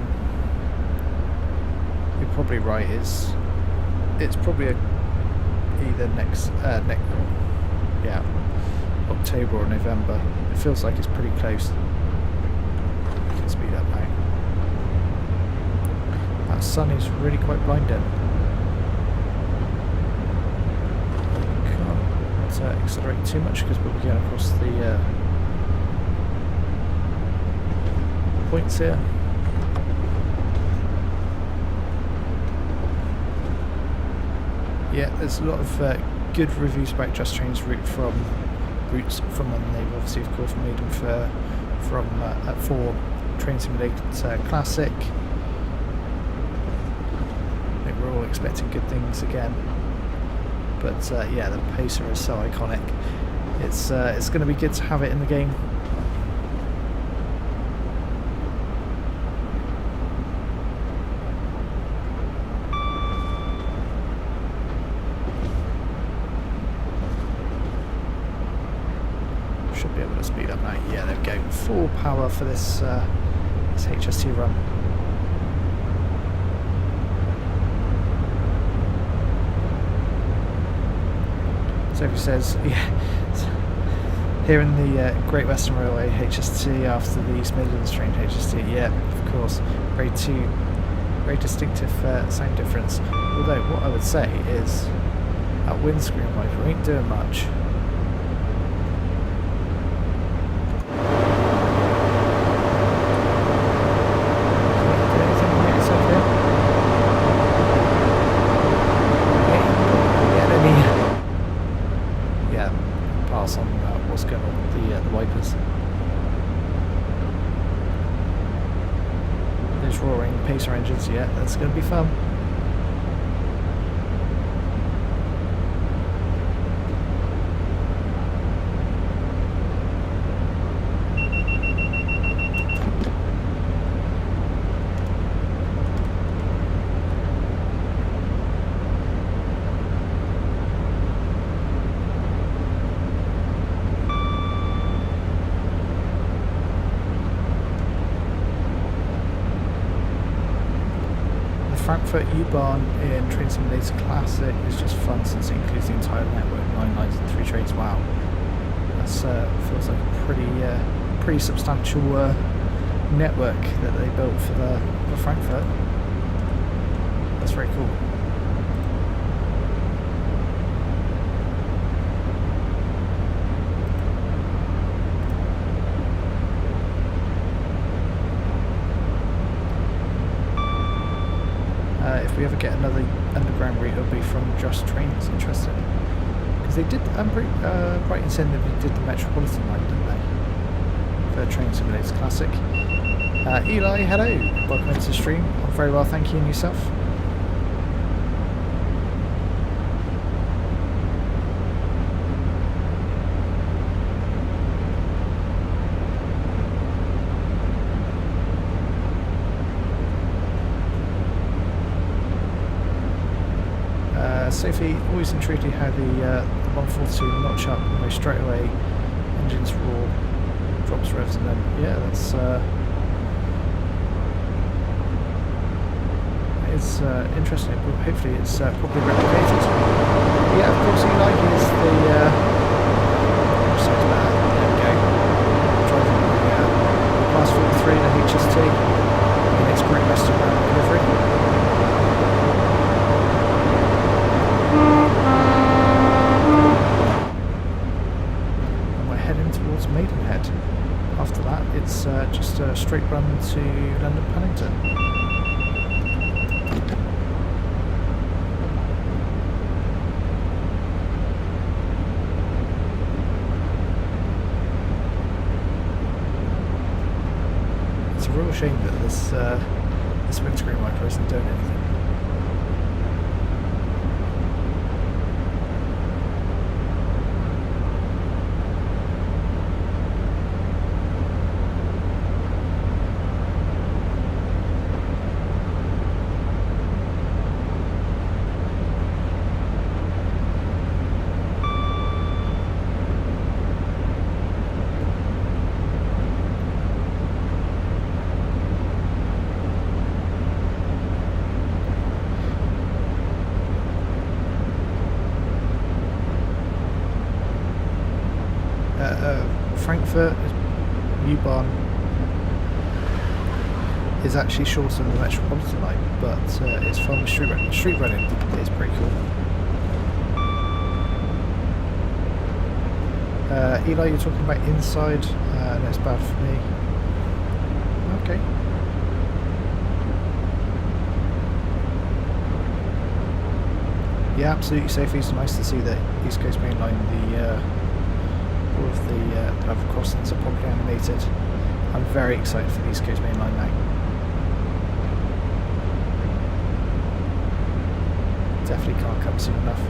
probably right. It's probably either next October or November. It feels like it's pretty close. I can speed up now. That sun is really quite blinding. Accelerate too much because we'll be going across the points here. Yeah, there's a lot of good reviews about Just Train's routes from when they've obviously of course made them for Train Simulator Classic. I think we're all expecting good things again. But yeah, the Pacer is so iconic. It's going to be good to have it in the game. Should be able to speed up now. Yeah, there we go. Full power for this HST run. Sophie says, yeah, here in the Great Western Railway HST after the East Midlands train HST, yeah, of course, very distinctive sound difference. Although what I would say is, that windscreen wiper ain't doing much. Pacer engines, yeah, that's going to be fun. Frankfurt U-Bahn in Train Simulator Classic is just fun since it includes the entire network, 9 lines and 3 trains. Wow, that's feels like a pretty substantial network that they built for Frankfurt. That's very cool. if we ever get another underground route, it'll be from Just Trains. Interesting. Because they did, I'm pretty right in saying that they did the Metropolitan line, didn't they? For Train Simulator Classic. Eli, hello. Welcome into the stream. I'm very well, thank you, and yourself? Sophie, always intrigued you how the 142 notch up almost straight away, engines roar, drops revs, and then yeah, that's it's interesting. But hopefully, it's probably replicated. Yeah, of course, Eli is the. There we go. Driving the Class 43 in a HST in its Great Western Railway delivery. Towards Maidenhead. After that, it's just a straight run to London Paddington. It's a real shame that this windscreen wiper isn't doing anything. Frankfurt, U-Bahn is actually shorter than the Metropolitan line, but it's fun with street running. It's pretty cool. Eli, you're talking about inside, that's bad for me. Okay. Yeah, absolutely safe. It's nice to see that East Coast Main Line, all of the level crossings are properly animated. I'm very excited for the East Coast Main Line now. Definitely can't come soon enough.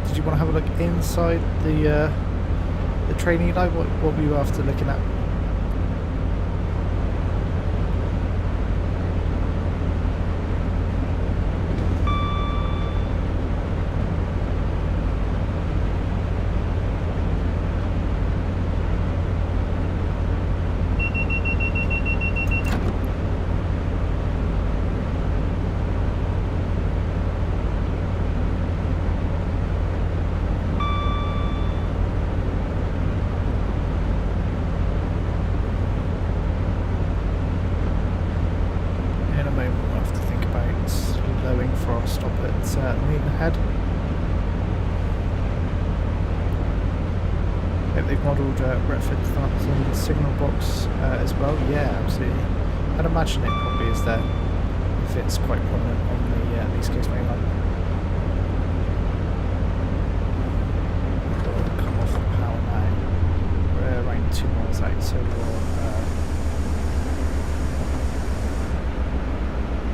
Did you want to have a look inside the train, Eli? What were you after looking at? Maidenhead. Hope they've modelled Retford Tharnton signal box as well. Yeah, absolutely. I'd imagine it probably is there if it's quite prominent on the East Coast Main Line. We'll come off the power now. We're around 2 miles out, so we'll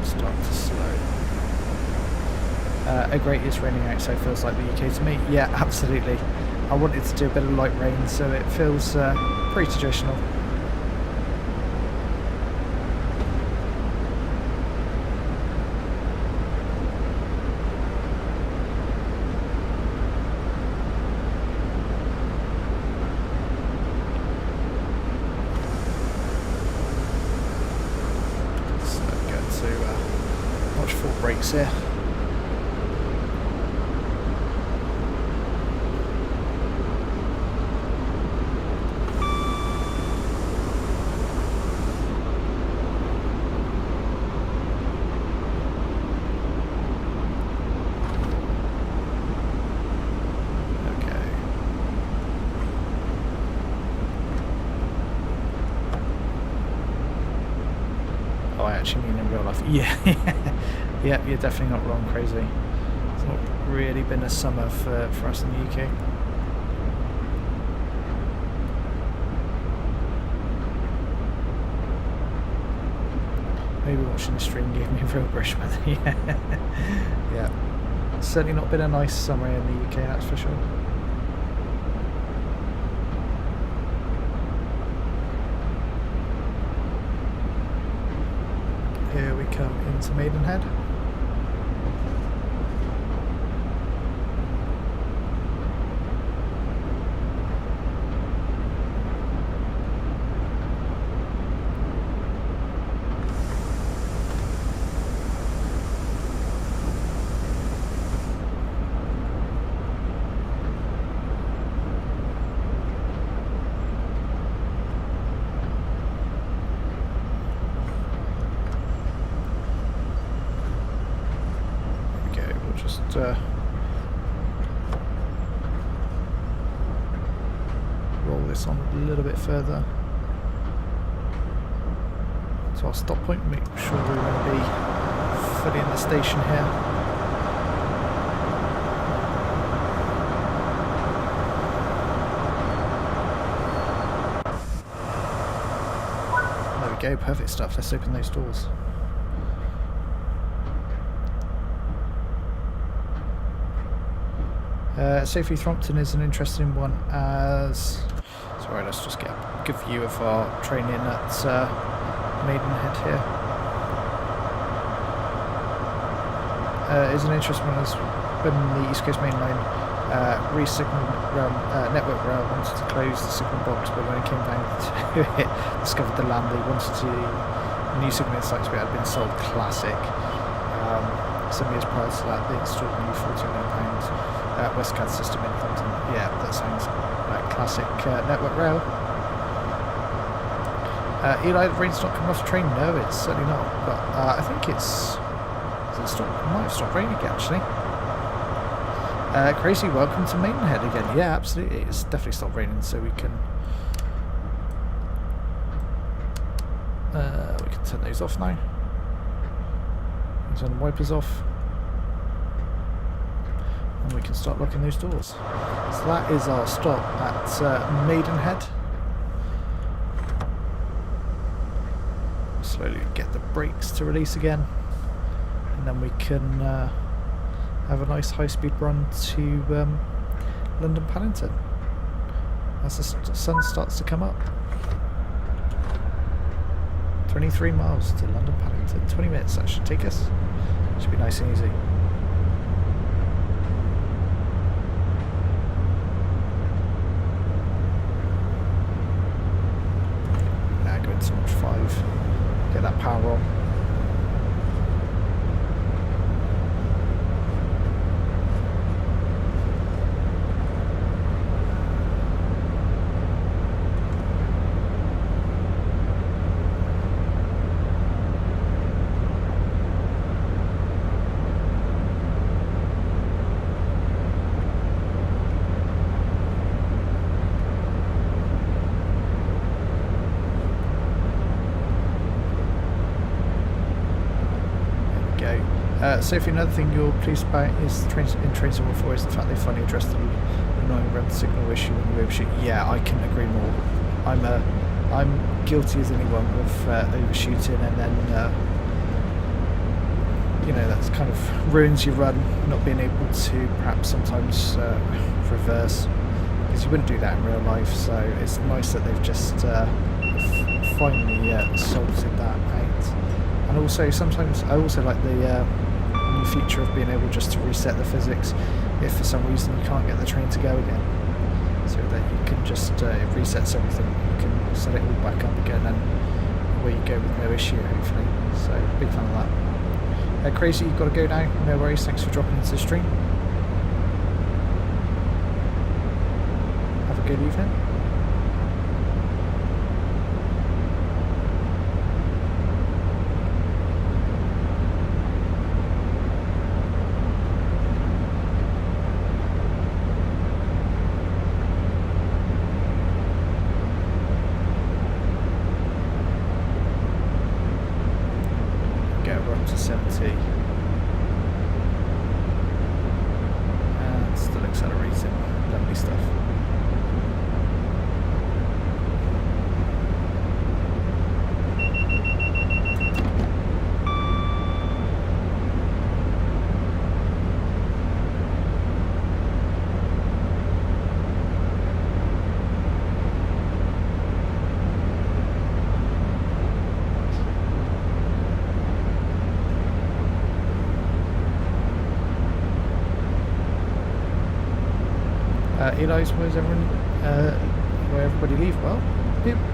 start to slow. A great is raining outside, feels like the UK to me. Yeah, absolutely. I wanted to do a bit of light rain, so it feels pretty traditional. So going to watch full brakes here. real life. Yeah, yeah, you're definitely not wrong, Crazy. It's not really been a summer for us in the UK. Maybe watching the stream gave me real British weather. Yeah. It's certainly not been a nice summer in the UK, that's for sure. Here we come into Maidenhead. Roll this on a little bit further to our stop point, make sure we're going to be fully in the station here. There we go, perfect stuff. Let's open those doors. Safely Thrompton is an interesting one as... Sorry, let's just get a good view of our training at Maidenhead here. Is an interesting one as when the East Coast Main Line Network Rail wanted to close the signal box, but when it came down to it, discovered the land they wanted to... New signalling sites had been sold classic. Some years prior to that, they installed a new £40 million Westcad system in Thrompton. Yeah, that sounds like classic Network Rail. Eli, the rain's not coming off the train. No, it's certainly not. But I think it's... It might have stopped raining again, actually. Crazy, welcome to Maidenhead again. Yeah, absolutely. It's definitely stopped raining, so we can turn those off now. Turn the wipers off. And we can start locking those doors. So that is our stop at Maidenhead. Slowly get the brakes to release again. And then we can have a nice high-speed run to London Paddington as the sun starts to come up. 23 miles to London Paddington. 20 minutes that should take us. Should be nice and easy. Now go into Notch 5. Get that power on. Sophie, another thing you're pleased about is in Trains to War is the fact they finally addressed the annoying red signal issue when you overshoot. Yeah, I couldn't agree more. I'm guilty as anyone of overshooting, and then you know, that kind of ruins your run, not being able to perhaps sometimes reverse, because you wouldn't do that in real life. So it's nice that they've just finally sorted that out. And also sometimes I also like the new feature of being able just to reset the physics if for some reason you can't get the train to go again, so that you can just it resets everything, you can set it all back up again, and away you go with no issue, hopefully. So big fan of that. Crazy, you've got to go now. No worries, thanks for dropping into the stream. Have a good evening. 270. And still accelerating. Lovely stuff. Eli's, where's everyone? Where everybody leave? Well,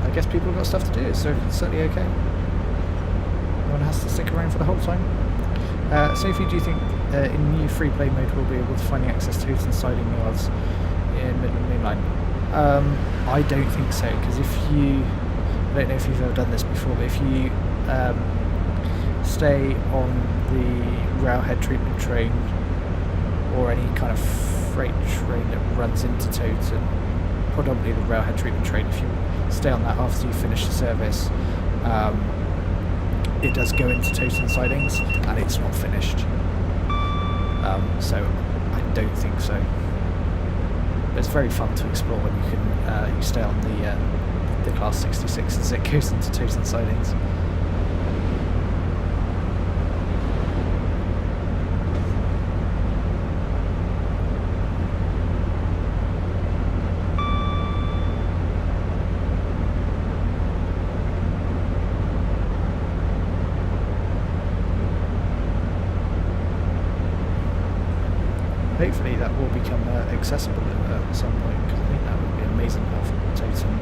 I guess people have got stuff to do, so it's certainly okay. No one has to stick around for the whole time. Sophie, do you think in new free play mode we'll be able to find access to Hooton siding yards in Midland Main Line? I don't think so, because if you, I don't know if you've ever done this before, but if you stay on the railhead treatment train or any kind of freight train that runs into Towton, predominantly the railhead treatment train, if you stay on that after you finish the service, it does go into Towton sidings and it's not finished. So I don't think so. But it's very fun to explore when you can you stay on the Class 66 as it goes into Towton sidings. Hopefully that will become accessible at some point, because I think that would be amazing to have Towton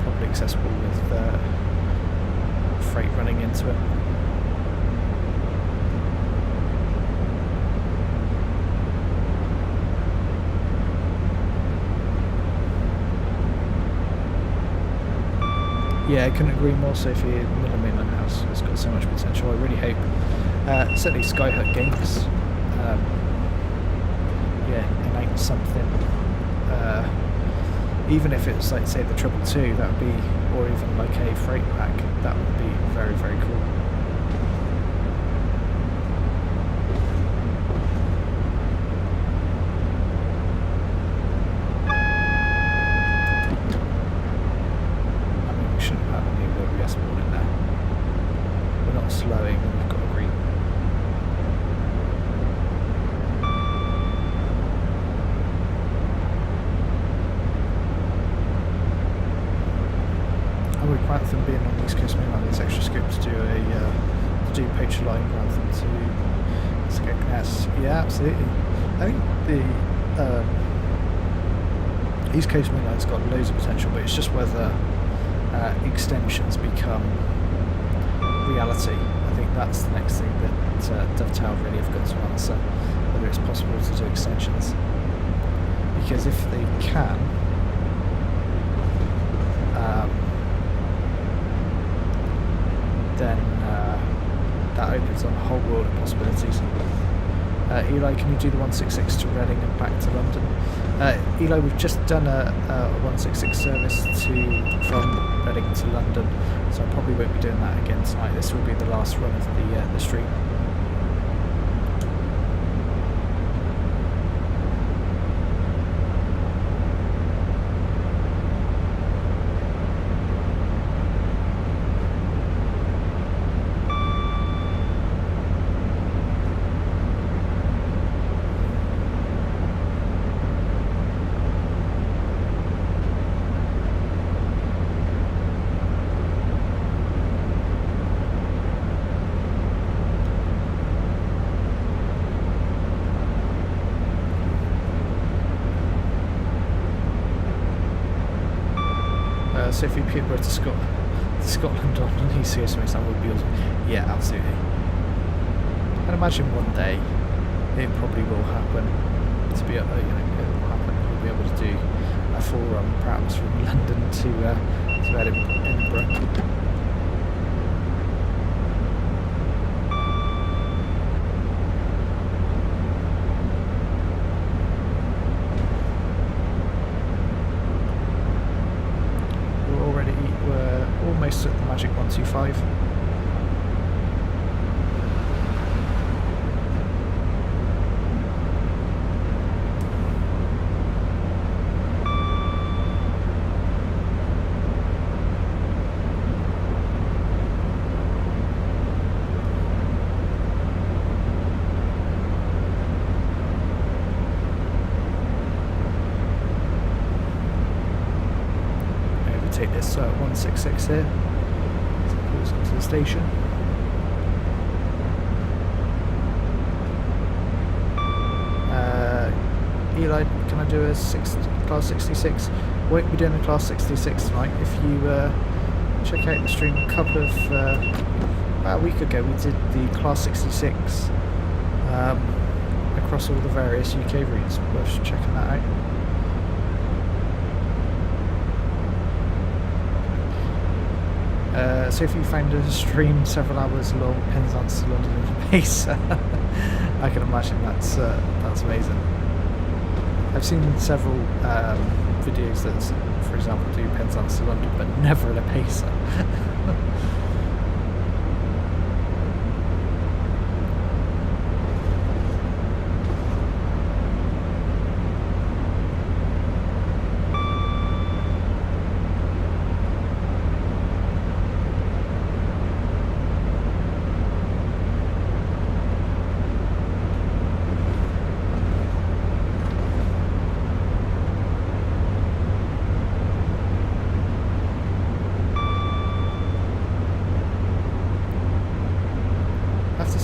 properly accessible with freight running into it. Yeah, I couldn't agree more, Sophie. Midland Mainland House has got so much potential. I really hope, certainly Skyhut Games, announce something, even if it's like, say, the 222, that would be, or even like a freight pack, that would be very, very cool. I mean, we shouldn't have any OBS ball in there. We're not slowing when we've got a green. Rather than being on the East Coast Main Line, there's extra scope to do to do Poacher Line rather than to Skegness. Yeah, absolutely. I think the East Coast Main Line's got loads of potential, but it's just whether extensions become reality. I think that's the next thing that Dovetail really have got to answer, whether it's possible to do extensions. Because if they can, then that opens on a whole world of possibilities. Eli, can you do the 166 to Reading and back to London? Eli, we've just done a 166 service from Reading to London, so I probably won't be doing that again tonight. This will be the last run of the stream. Sophie Peterborough to Scotland on an ECS that would be awesome. Yeah, absolutely. I'd imagine one day it probably will happen. To be, it will happen. We'll be able to do a full run, perhaps from London to Edinburgh. Almost at the magic 125. So at 166 here. So it pulls into the station. Eli, can I do a class 66? Won't be doing a class 66 tonight. If you check out the stream a couple of about a week ago, we did the class 66 across all the various UK routes. Worth checking that out. So if you found a stream several hours long, Penzance to London in a pace, I can imagine that's amazing. I've seen several videos that, for example, do Penzance to London, but never in a pacer.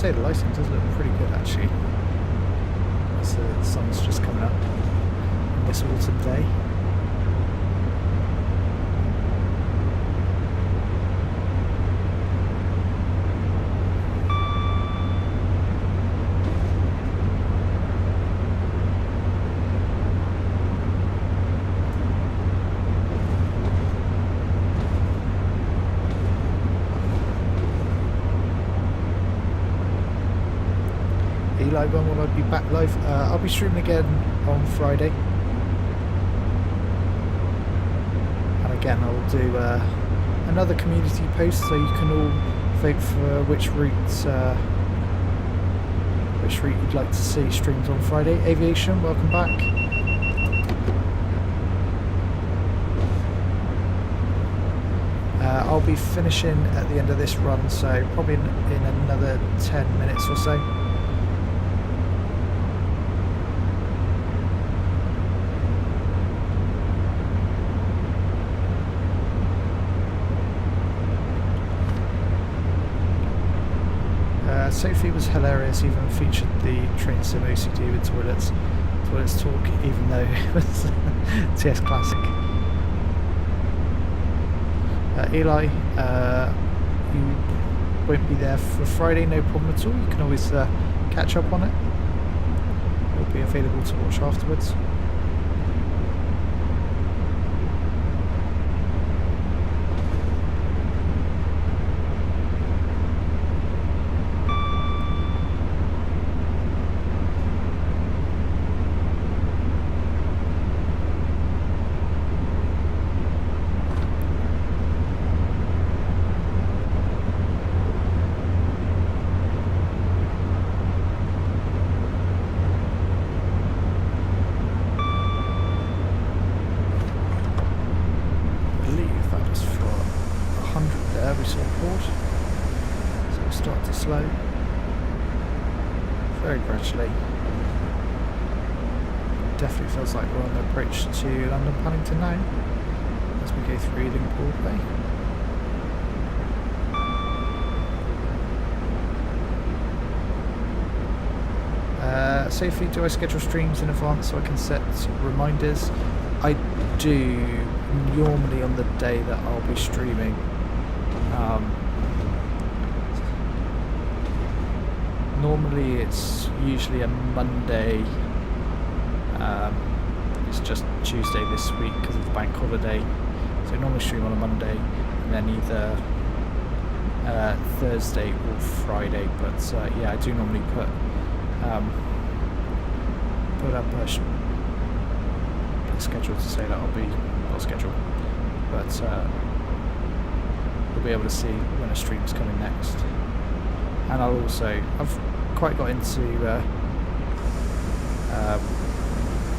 The lighting does look pretty good actually. As the sun's just coming up on this autumn day. Eli, when will I be back live? I'll be streaming again on Friday, and again I'll do another community post so you can all vote for which route you'd like to see streamed on Friday. Aviation, welcome back. I'll be finishing at the end of this run, so probably in another 10 minutes or so. Sophie was hilarious, even featured the Train Sim OCD with toilets talk, even though it was TS Classic. Eli, you won't be there for Friday, no problem at all. You can always catch up on it. It'll be available to watch afterwards. Definitely feels like we're on the approach to London Paddington now as we go through Liverpool Bay. Sophie, do I schedule streams in advance so I can set reminders? I do, normally on the day that I'll be streaming. Normally it's usually a Monday. It's just Tuesday this week because of the bank holiday, so I normally stream on a Monday and then either Thursday or Friday, but yeah, I do normally put up a schedule to say that I'll be not schedule, but you'll be able to see when a stream's coming next. And I've quite got into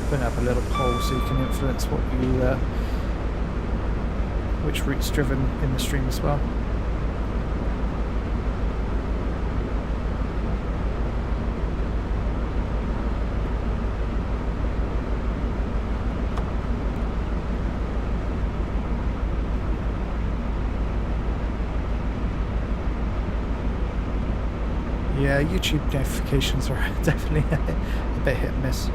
putting up a little poll so you can influence what which route's driven in the stream as well. Yeah, YouTube notifications are definitely a bit hit and miss.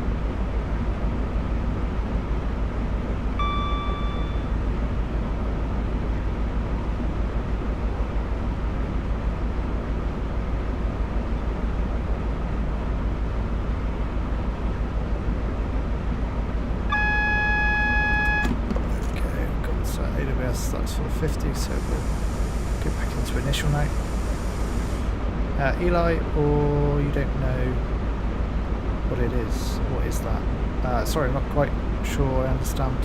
Okay, we've got AWS, that's for 50, so we'll get back into initial now. Eli, or you don't know what it is? What is that? Sorry, I'm not quite sure I understand.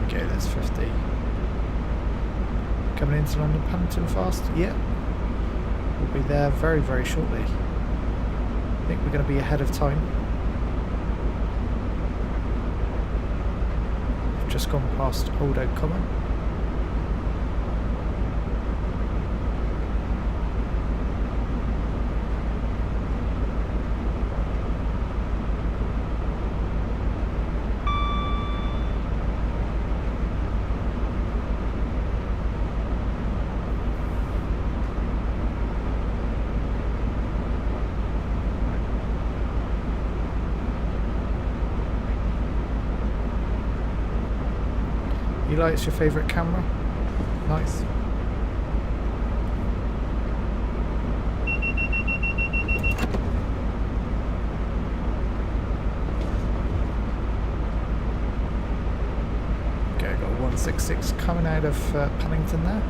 Okay, there's 50. Coming into London Paddington fast? Yeah. We'll be there very, very shortly. I think we're going to be ahead of time. We've just gone past Old Oak Common. Eli, it's your favourite camera? Nice. Okay, got a 166 coming out of Paddington there.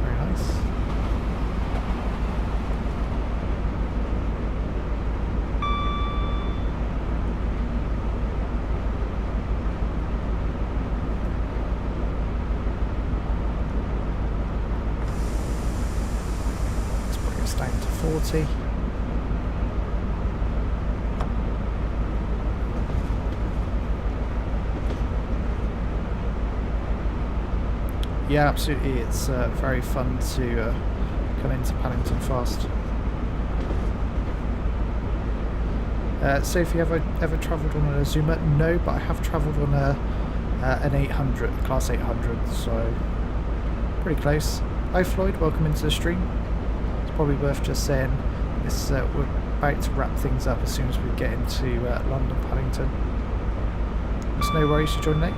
Very nice. Down to 40. Yeah, absolutely. It's very fun to come into Paddington fast. Sophie, have I ever travelled on an Azuma? No, but I have travelled on an 800, Class 800, so pretty close. Hi Floyd, welcome into the stream. Probably worth just saying this. We're about to wrap things up as soon as we get into London Paddington. There's no worries to join late.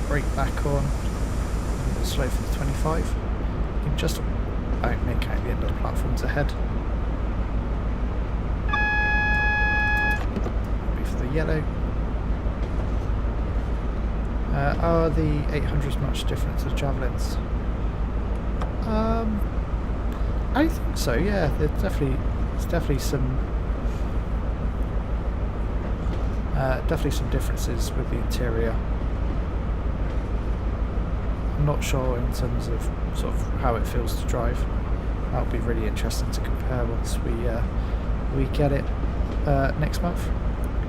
Brake back on, and slow for the 25. You can just about make out the end of the platforms ahead. Be for the yellow. Are the 800s much different to the Javelins? I think so. Yeah, there's definitely some differences with the interior. I'm not sure in terms of sort of how it feels to drive. That'll be really interesting to compare once we get it next month.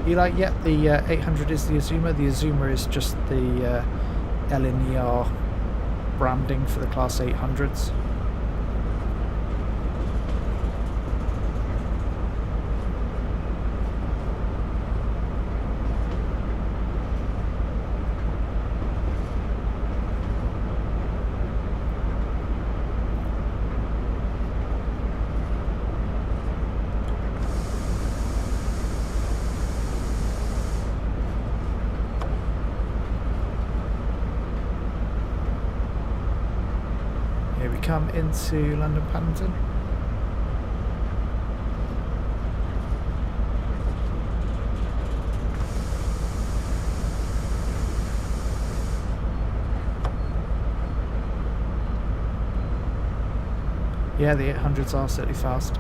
Eli, yeah, the 800 is the Azuma. The Azuma is just the LNER branding for the Class 800s. Come into London Paddington. Yeah, the 800s are certainly fast.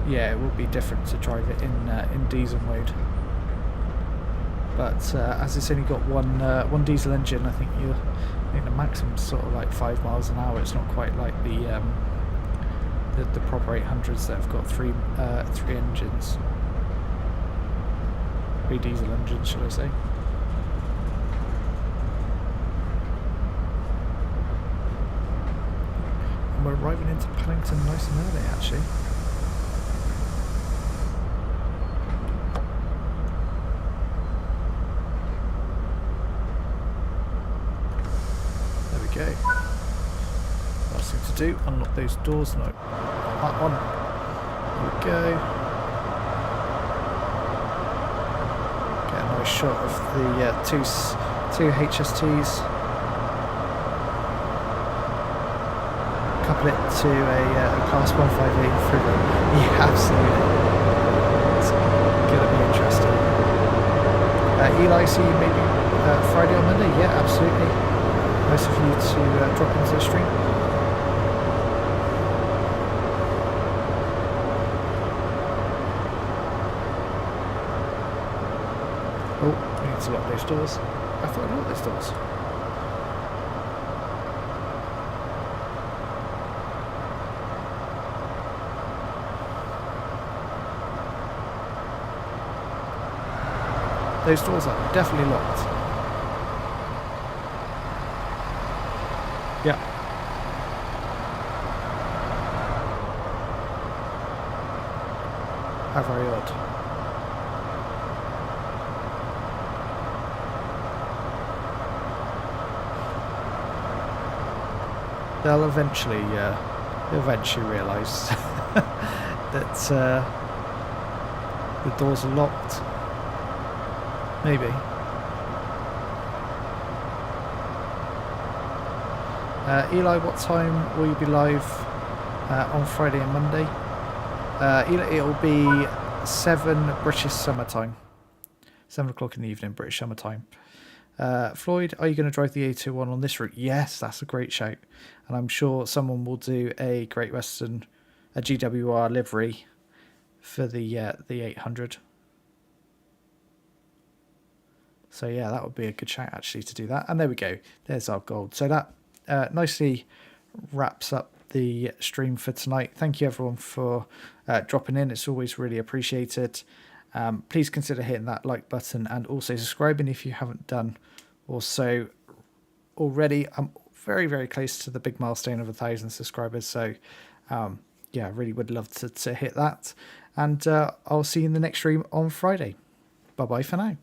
Yeah, it will be different to drive it in diesel mode. But as it's only got one diesel engine, I think the maximum's sort of like 5 miles an hour. It's not quite like the proper 800s that have got three engines, 3 diesel engines, shall I say? And we're arriving into Paddington nice and early, actually. Go. Last thing to do, unlock those doors. No, that one. There we go. Get a nice shot of the two HSTs. Couple it to a Class 158 Freedom. Yeah, absolutely. It's going to be interesting. Eli, see you maybe Friday or Monday? Yeah, absolutely. Nice of you to drop into the stream. Oh, we need to lock those doors. I thought I locked those doors. Those doors are definitely locked. Yeah. How very odd. They'll eventually realise that the doors are locked. Maybe. Eli, what time will you be live on Friday and Monday? Eli, it'll be 7 British summer time. 7 o'clock in the evening, British summer time. Floyd, are you going to drive the A21 on this route? Yes, that's a great shout. And I'm sure someone will do a Great Western, a GWR livery for the 800. So yeah, that would be a good shout actually to do that. And there we go. There's our gold. So that nicely wraps up the stream for tonight. Thank you everyone for dropping in. It's always really appreciated. Please consider hitting that like button and also subscribing if you haven't done also already. I'm very, very close to the big milestone of 1,000 subscribers. So yeah, really would love to hit that. And I'll see you in the next stream on Friday. Bye-bye for now.